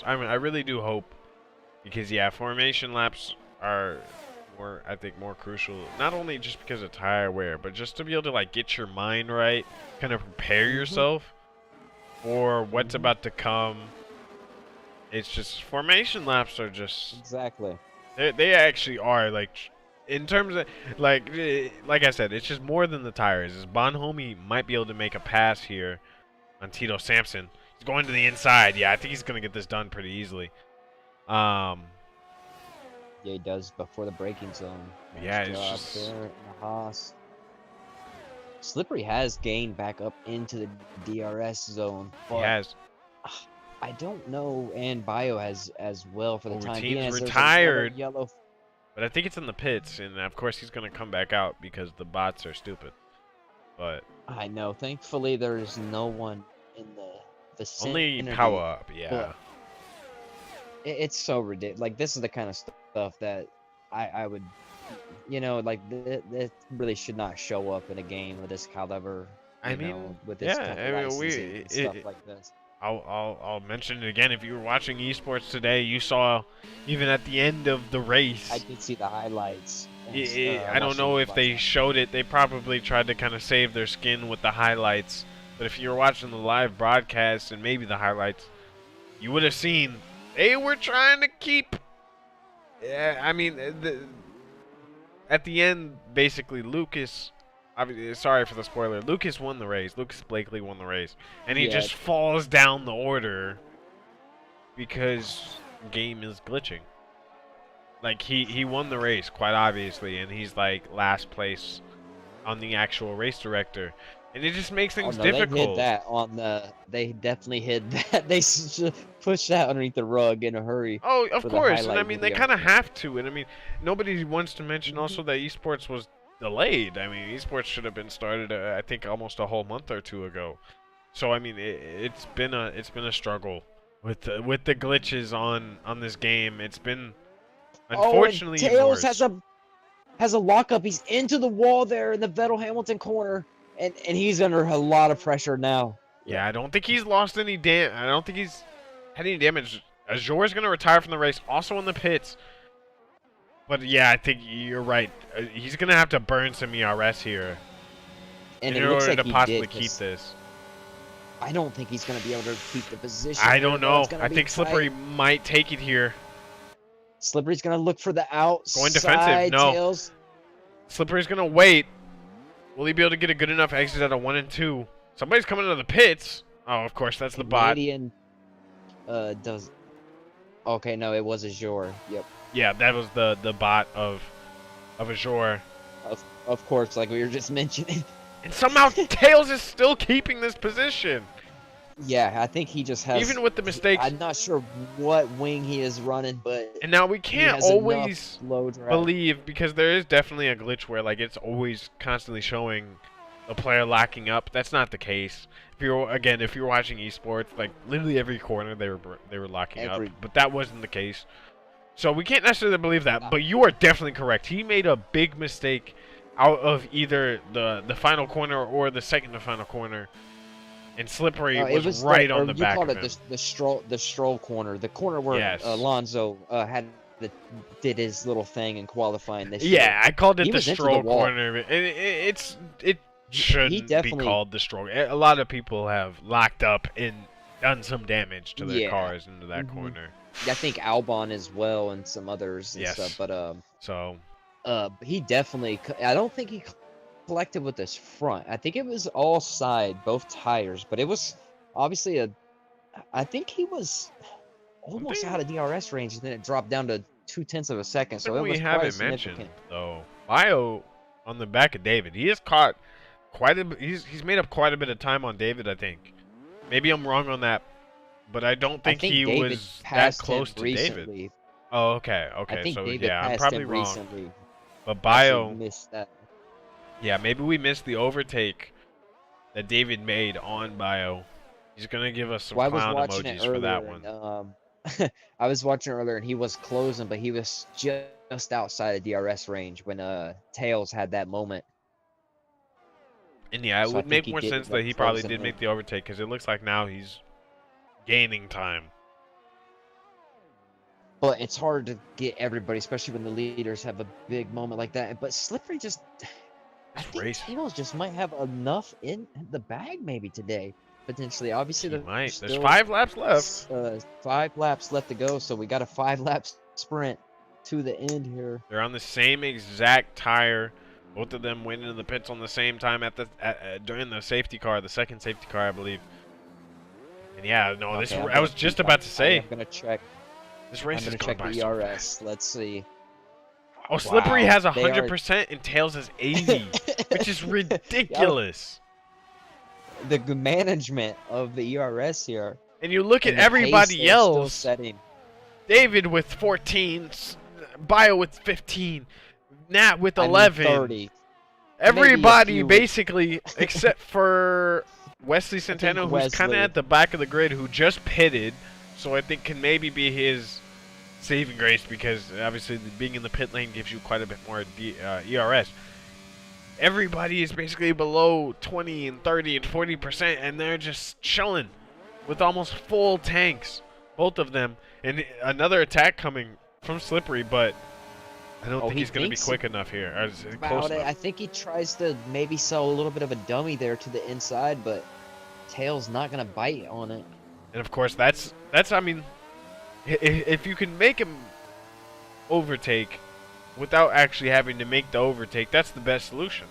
I really do hope, because yeah, formation laps are more, I think, more crucial. Not only just because of tire wear, but just to be able to like get your mind right, kind of prepare yourself for what's about to come. It's just formation laps are just exactly. They actually are, like, in terms of like I said, it's just more than the tires. Is Bonhomme might be able to make a pass here on Tito Sampson. He's going to the inside. Yeah, I think he's gonna get this done pretty easily. Yeah, he does before the braking zone. Yeah, it's just there in the Haas. Slippery has gained back up into the DRS zone. He has. I don't know, and Bio has as well for the time being. Retired. Yellow. But I think it's in the pits, and of course he's gonna come back out because the bots are stupid. But I know. Thankfully, there's no one in the vicinity. Only Power Up, yeah. It's so ridiculous. Like, this is the kind of stuff that I would, you know, like, that really should not show up in a game of this caliber. I mean, with this yeah, type of licensing and stuff like this. I'll mention it again. If you were watching esports today, you saw even at the end of the race. I did see the highlights. I don't know if they showed it. They probably tried to kind of save their skin with the highlights. But if you were watching the live broadcast and maybe the highlights, you would have seen they were trying to keep. I mean, at the end, basically, Lucas. Sorry for the spoiler. Lucas won the race. Lucas Blakely won the race. And he just falls down the order because the game is glitching. Like, he won the race, quite obviously, and he's, like, last place on the actual race director. And it just makes things difficult. They hid that on the... They definitely hid that. They pushed that underneath the rug in a hurry. Oh, of course. And, I mean, they kind of have to. And, I mean, nobody wants to mention also that esports was delayed. I mean, esports should have been started, I think, almost a whole month or two ago. So I mean, it's been a struggle with the glitches on this game. It's been unfortunately. Oh, and Tails has a lockup. He's into the wall there in the Vettel Hamilton corner, and he's under a lot of pressure now. Yeah, I don't think he's lost any I don't think he's had any damage. Azor's gonna retire from the race, also in the pits. But yeah, I think you're right. He's gonna have to burn some ERS here in order to possibly keep this. I don't think he's gonna be able to keep the position. I don't know. I think Slippery might take it here. Slippery's gonna look for the outside. Going defensive. No. Tails. Slippery's gonna wait. Will he be able to get a good enough exit out of 1 and 2? Somebody's coming out of the pits. Oh, of course, that's the bot. Does. Okay, no, it was Azor. Yep. Yeah, that was the bot of Azor. Of course, like we were just mentioning. And somehow Tails is still keeping this position. Yeah, I think he just has. Even with the mistakes. I'm not sure what wing he is running, but And now we he can't has enough always low drag. believe, because there is definitely a glitch where like it's always constantly showing a player locking up. That's not the case. If you're watching esports, like literally every corner they were locking up, but that wasn't the case. So we can't necessarily believe that. But you are definitely correct. He made a big mistake out of either the final corner or the second to final corner. And Slippery was right on the back of him. You called it the stroll corner, the corner where Alonso did his little thing in qualifying this year. Yeah, I called it the stroll corner. It shouldn't be called the stroll. A lot of people have locked up and done some damage to their cars into that corner. I think Albon as well and some others and stuff. But he definitely. I don't think he collected with his front. I think it was all side, both tires, but it was obviously I think he was almost out of DRS range, and then it dropped down to 0.2 of a second. So it was quite significant. Though Bio on the back of David, he has caught quite a. He's made up quite a bit of time on David. I think. Maybe I'm wrong on that, but I don't think he was that close to David. Oh, okay, okay. So yeah, I'm probably wrong. Recently. But Bio missed that. Yeah, maybe we missed the overtake that David made on Bio. He's gonna give us some clown emojis for that one. I was watching earlier, and he was closing, but he was just outside of DRS range when Tails had that moment. And yeah, it would make more sense that he probably did make the overtake, because it looks like now he's gaining time. But it's hard to get everybody, especially when the leaders have a big moment like that. But Slippery just. I think Tails just might have enough in the bag maybe today, potentially. Obviously, there's 5 laps left. 5 laps left to go, so we got a 5-lap sprint to the end here. They're on the same exact tire. Both of them went into the pits on the same time during the safety car, the second safety car, I believe. And yeah, no, I was just about to say. I'm gonna check. This race is going by the ERS. Let's see. Oh, Slippery has 100% and Tails has 80, which is ridiculous. The management of the ERS here. And you look at everybody else. David with 14, Bio with 15, Nat with 11. 30. Everybody basically, except for Wesley Santana, who's kind of at the back of the grid, who just pitted. So I think can maybe be his saving grace, because obviously being in the pit lane gives you quite a bit more ERS. Everybody is basically below 20 and 30 and 40%, and they're just chilling with almost full tanks, both of them. And another attack coming from Slippery, but I don't think he's going to be quick enough here. I think he tries to maybe sell a little bit of a dummy there to the inside, but Tails not going to bite on it. And of course, that's I mean, if you can make him overtake without actually having to make the overtake, that's the best solution.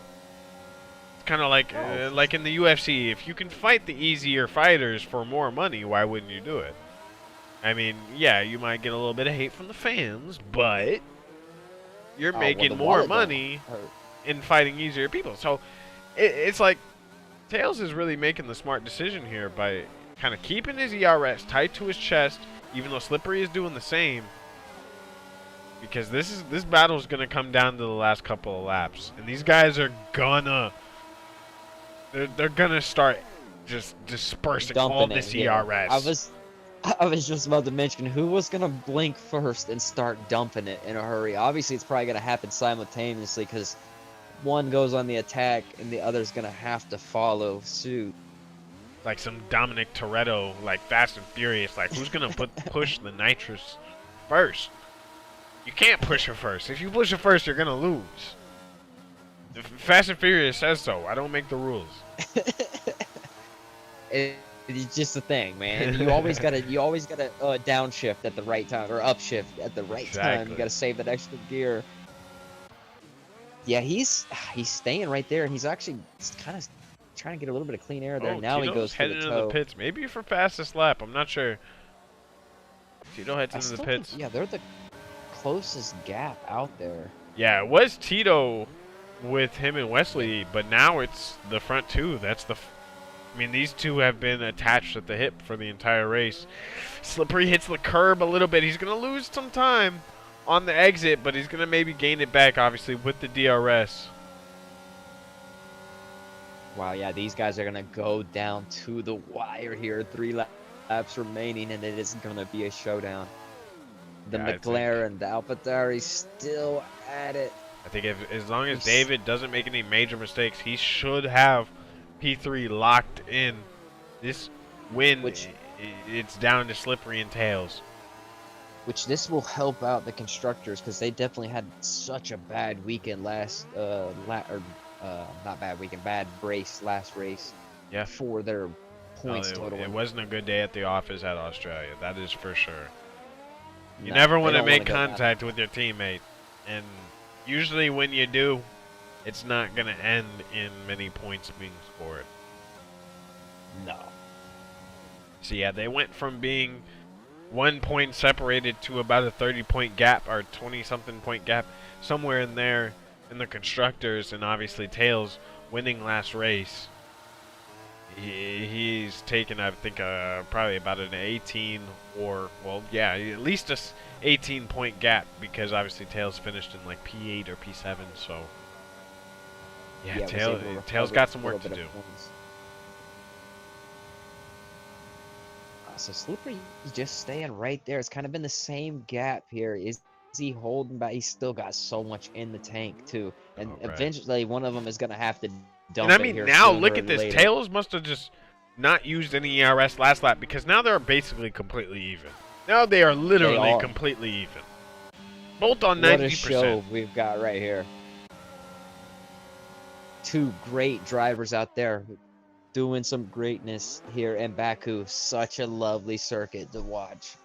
It's kind of like in the UFC. If you can fight the easier fighters for more money, why wouldn't you do it? I mean, yeah, you might get a little bit of hate from the fans, but you're making more money in fighting easier people. So it's like Tails is really making the smart decision here by kind of keeping his ERS tight to his chest, even though Slippery is doing the same, because this battle is gonna come down to the last couple of laps, and these guys are they're gonna start just dispersing all this ERS. I was just about to mention who was gonna blink first and start dumping it in a hurry. Obviously, it's probably gonna happen simultaneously, because one goes on the attack and the other's gonna have to follow suit. Like some Dominic Toretto, like Fast and Furious. Like, who's gonna push the nitrous first? You can't push her first. If you push her first, you're gonna lose. Fast and Furious says so. I don't make the rules. It's just a thing, man. You always gotta downshift at the right time, or upshift at the right time. You gotta save that extra gear. Yeah, he's staying right there, and he's actually kind of trying to get a little bit of clean air there. Now Tito's he goes heading into the pits, maybe for fastest lap. I'm not sure. Tito heads into the pits. Yeah, they're the closest gap out there. Yeah, it was Tito with him and Wesley, but now it's the front two. That's I mean, these two have been attached at the hip for the entire race. Slippery hits the curb a little bit. He's going to lose some time on the exit, but he's going to maybe gain it back, obviously, with the DRS. Wow, yeah, these guys are going to go down to the wire here. 3 laps remaining, and it is going to be a showdown. The McLaren, the AlphaTauri still at it. I think as long as David doesn't make any major mistakes, he should have P3 locked in. This win, it's down to Slippery and Tails. Which this will help out the constructors, because they definitely had such a bad weekend last not bad weekend, bad race last race. Yeah. For their points total. It wasn't a good day at the office at Australia. That is for sure. You never want to make contact with your teammate, and usually when you do, it's not going to end in many points being scored. No. So yeah, they went from being 1 point separated to about a 30-point gap, or 20-something point gap, somewhere in there in the constructors, and obviously Tails winning last race. He's taken, I think, probably about an 18 or, well, yeah, at least a 18-point gap, because obviously Tails finished in like P8 or P7, so yeah, Tails got some work to do. So Slippery is just staying right there. It's kind of been the same gap here. Is he holding back? He's still got so much in the tank too, and eventually one of them is going to have to dump it. And I mean, now look at this. Tails must have just not used any ERS last lap, because now they're basically completely even. Now they are literally completely even. Both on 90%. What a show we've got right here. Two great drivers out there doing some greatness here in Baku. Such a lovely circuit to watch.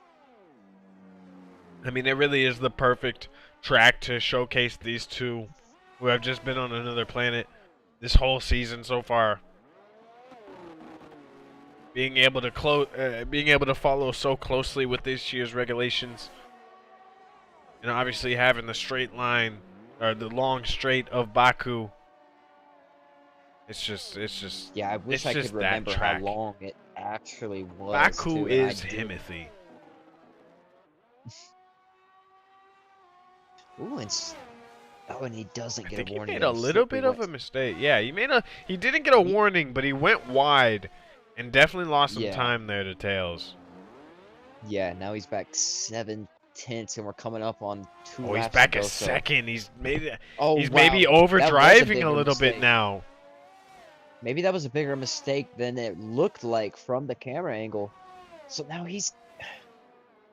I mean, it really is the perfect track to showcase these two who have just been on another planet this whole season so far. Being able to follow so closely with this year's regulations, and obviously having the straight line, or the long straight of Baku. It's just. Yeah, I wish I could remember how long it actually was. Baku is Himothy. Ooh, and he doesn't get a warning. He made a little bit of a mistake. Yeah, he didn't get a warning, but he went wide, and definitely lost some time there to Tails. Yeah, now he's back 7 tenths, and we're coming up on 2 laps. Oh, he's back a second. He's maybe maybe overdriving a little bit now. Maybe that was a bigger mistake than it looked like from the camera angle. So now he's...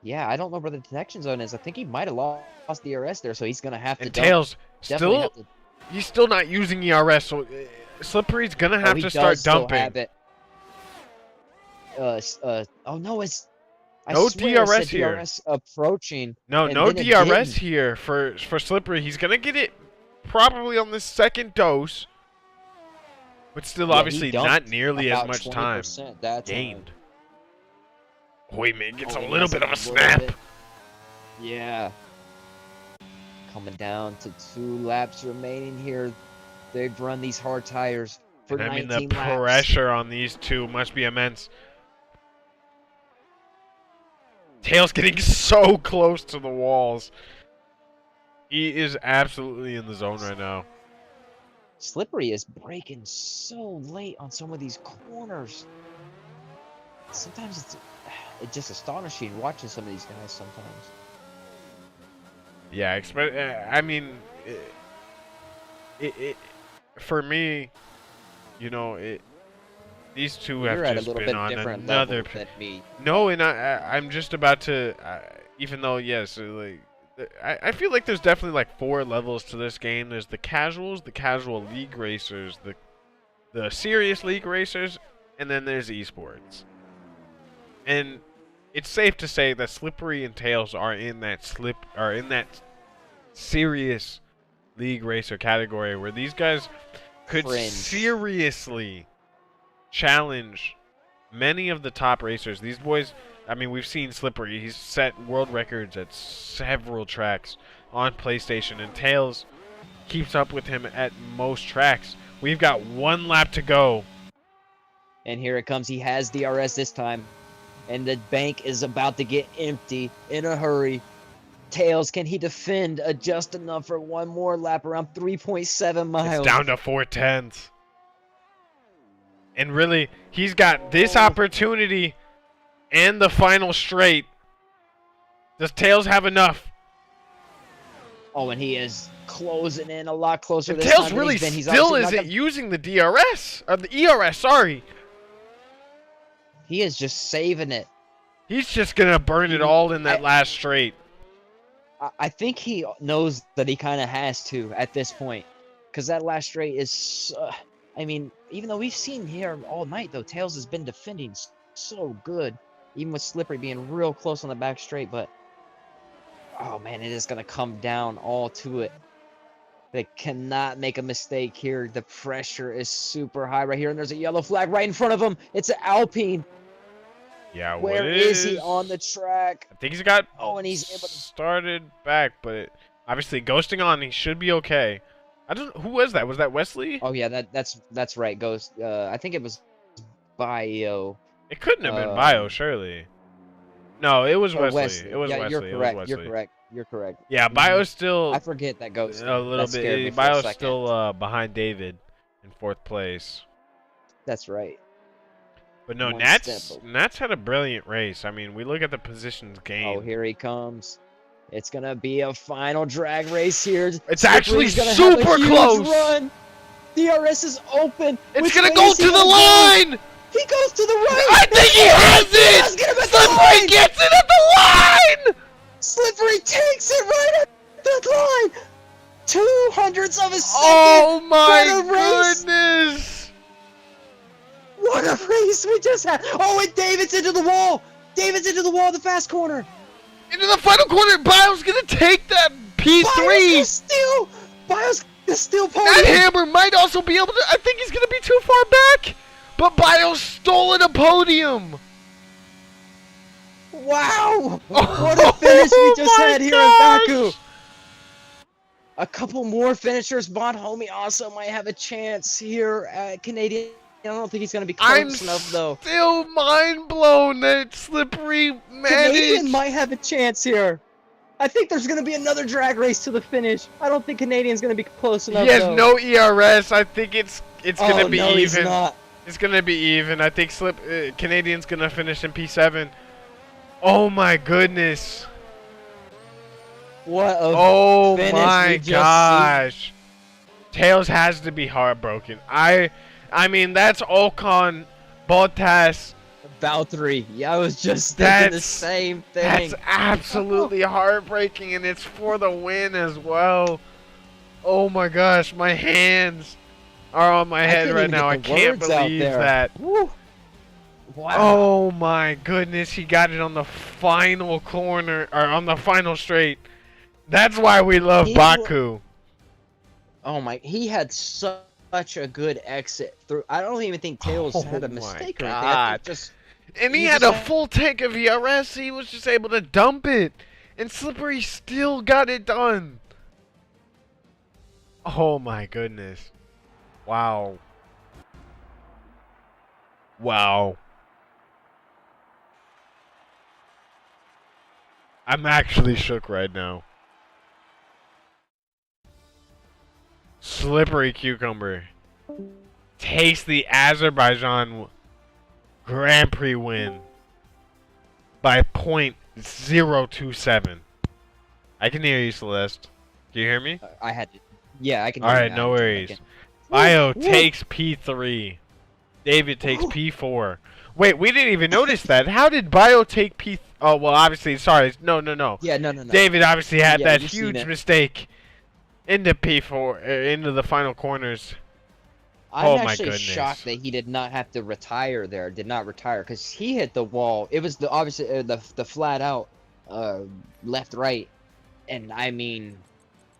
Yeah, I don't know where the detection zone is. I think he might have lost the ERS there, so he's going to have to dump. Tails, he's still not using ERS, so Slippery's going to have to start dumping. Oh, no, it's... No DRS here. DRS approaching. No DRS here for Slippery. He's going to get it probably on the second dose. But still, obviously, not nearly as much time gained. Oh, he gets a little bit of a snap. Yeah. Coming down to 2 laps remaining here. They've run these hard tires for 19 laps. I mean, the pressure on these two must be immense. Tails getting so close to the walls. He is absolutely in the zone right now. Slippery is braking so late on some of these corners. Sometimes it's just astonishing watching some of these guys sometimes. Yeah, I mean, for me, you know, these two have just been on another. No, and I'm just about to, even though, yes, like, I feel like there's definitely like 4 levels to this game. There's the casuals, the casual league racers, the serious league racers, and then there's esports. And it's safe to say that Slippery and Tails are in that serious league racer category, where these guys could seriously challenge many of the top racers. These boys, I mean, we've seen Slippery. He's set world records at several tracks on PlayStation, and Tails keeps up with him at most tracks. We've got 1 lap to go. And here it comes. He has DRS this time. And the bank is about to get empty in a hurry. Tails, can he defend just enough for one more lap around 3.7 miles? It's down to 4/10. And really, he's got this opportunity and the final straight. Does Tails have enough? Oh, and he is closing in a lot closer. And this Tails time really than he's still obviously isn't using the DRS, or the ERS, sorry. He is just saving it. He's just going to burn it all in that last straight. I think he knows that he kind of has to at this point. Because that last straight is... I mean, even though we've seen here all night, though, Tails has been defending so good. Even with Slippery being real close on the back straight. But, oh, man, it is going to come down all to it. They cannot make a mistake here. The pressure is super high right here. And there's a yellow flag right in front of him. It's an Alpine. Yeah, Where is he on the track? I think he's got and he's able to started back, but obviously ghosting on, he should be okay. I don't. Who was that? Was that Wesley? Oh yeah, that's right. Ghost. I think it was Bio. It couldn't have been Bio, surely. No, it was Wesley. Wesley. It was yeah, Wesley. You're correct. It was You're Wesley. correct. You're correct. Yeah, Bio's still. I forget that Ghost. A little bit. Bio's still behind David in 4th place. That's right. But no, Nats had a brilliant race. I mean, we look at the positions gained. Oh, here he comes. It's going to be a final drag race here. It's actually super close. Run. DRS is open. It's going to go to the line. He goes to the right. I think he has it. Slippery gets it at the line. Slippery takes it right at the line. 200ths of a second. Oh my goodness. What a race we just had! Oh, and David's into the wall! David's into the wall of the fast corner! Into the final corner! Bio's gonna take that P3! Bio's gonna steal podium! That hammer might also be able to... I think he's gonna be too far back! But Bio's stolen a podium! Wow! What a finish we just had here in Baku! A couple more finishers. Von Homie also might have a chance here at Canadian. I don't think he's going to be close enough, though. I'm still mind blown that Slippery managed. Canadian might have a chance here. I think there's going to be another drag race to the finish. I don't think Canadian's going to be close enough, He has no ERS. I think it's going to be even. He's not. It's going to be even. I think Canadian's going to finish in P7. Oh, my goodness. What a finish my gosh. Tails has to be heartbroken. I mean, that's Ocon, Bottas, Valtteri. Yeah, I was just thinking the same thing. That's absolutely heartbreaking, and it's for the win as well. Oh my gosh, my hands are on my head right now. I can't believe that. Woo. Wow. Oh my goodness, he got it on the final corner, or on the final straight. That's why we love Baku. Oh my, he had such a good exit through. I don't even think Tails had a mistake or anything. And he had a full tank of ERS. He was just able to dump it. And Slippery still got it done. Oh my goodness. Wow. Wow. I'm actually shook right now. Slippery Cucumber takes the Azerbaijan Grand Prix win by .027. I can hear you, Celeste. Can you hear me? I had to. Yeah, I can hear you. Alright, no worries. Bio takes P3. David takes P4. Wait, we didn't even notice that. How did Bio take P... Oh, well, obviously, sorry. No. Yeah, no. David obviously had that huge mistake into P4, into the final corners. I'm actually shocked that he did not have to retire there. Did not retire because he hit the wall. It was obviously the flat out left right, and I mean,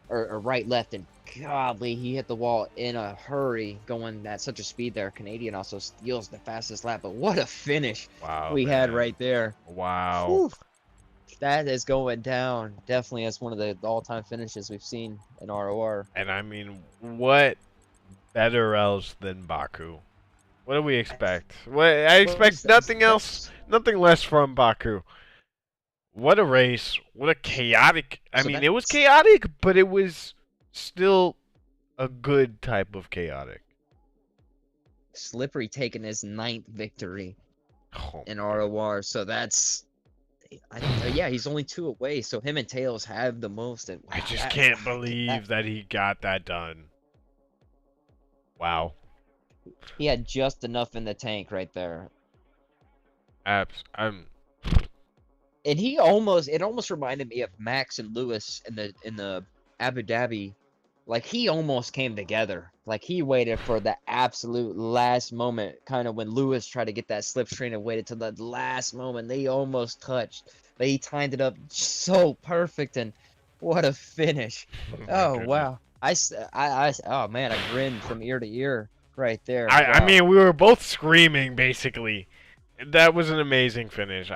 or right left, and godly he hit the wall in a hurry, going at such a speed there. Canadian also steals the fastest lap, but what a finish we had right there. Wow. Whew. That is going down definitely as one of the all-time finishes we've seen in ROR. And I mean, what better else than Baku? What do we expect? I expect nothing else, nothing less from Baku. What a race. What a chaotic. I mean, it was chaotic, but it was still a good type of chaotic. Slippery taking his 9th victory Oh, in ROR. So that's, yeah, he's only 2 away. So him and Tails have the most. And wow, I just can't believe that he got that done. Wow. He had just enough in the tank right there. And it almost reminded me of Max and Lewis in the Abu Dhabi. Like, he almost came together. Like, he waited for the absolute last moment, kind of when Lewis tried to get that slipstream and waited till the last moment. They almost touched, but he timed it up so perfect, and what a finish. Oh wow. Oh man, I grinned from ear to ear right there. Wow. I mean, we were both screaming, basically. That was an amazing finish.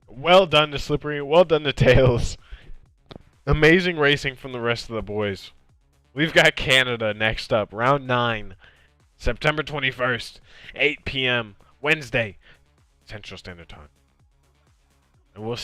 Well done to Slippery. Well done to Tails. Amazing racing from the rest of the boys. We've got Canada next up. Round 9. September 21st. 8 p.m. Wednesday. Central Standard Time. And we'll see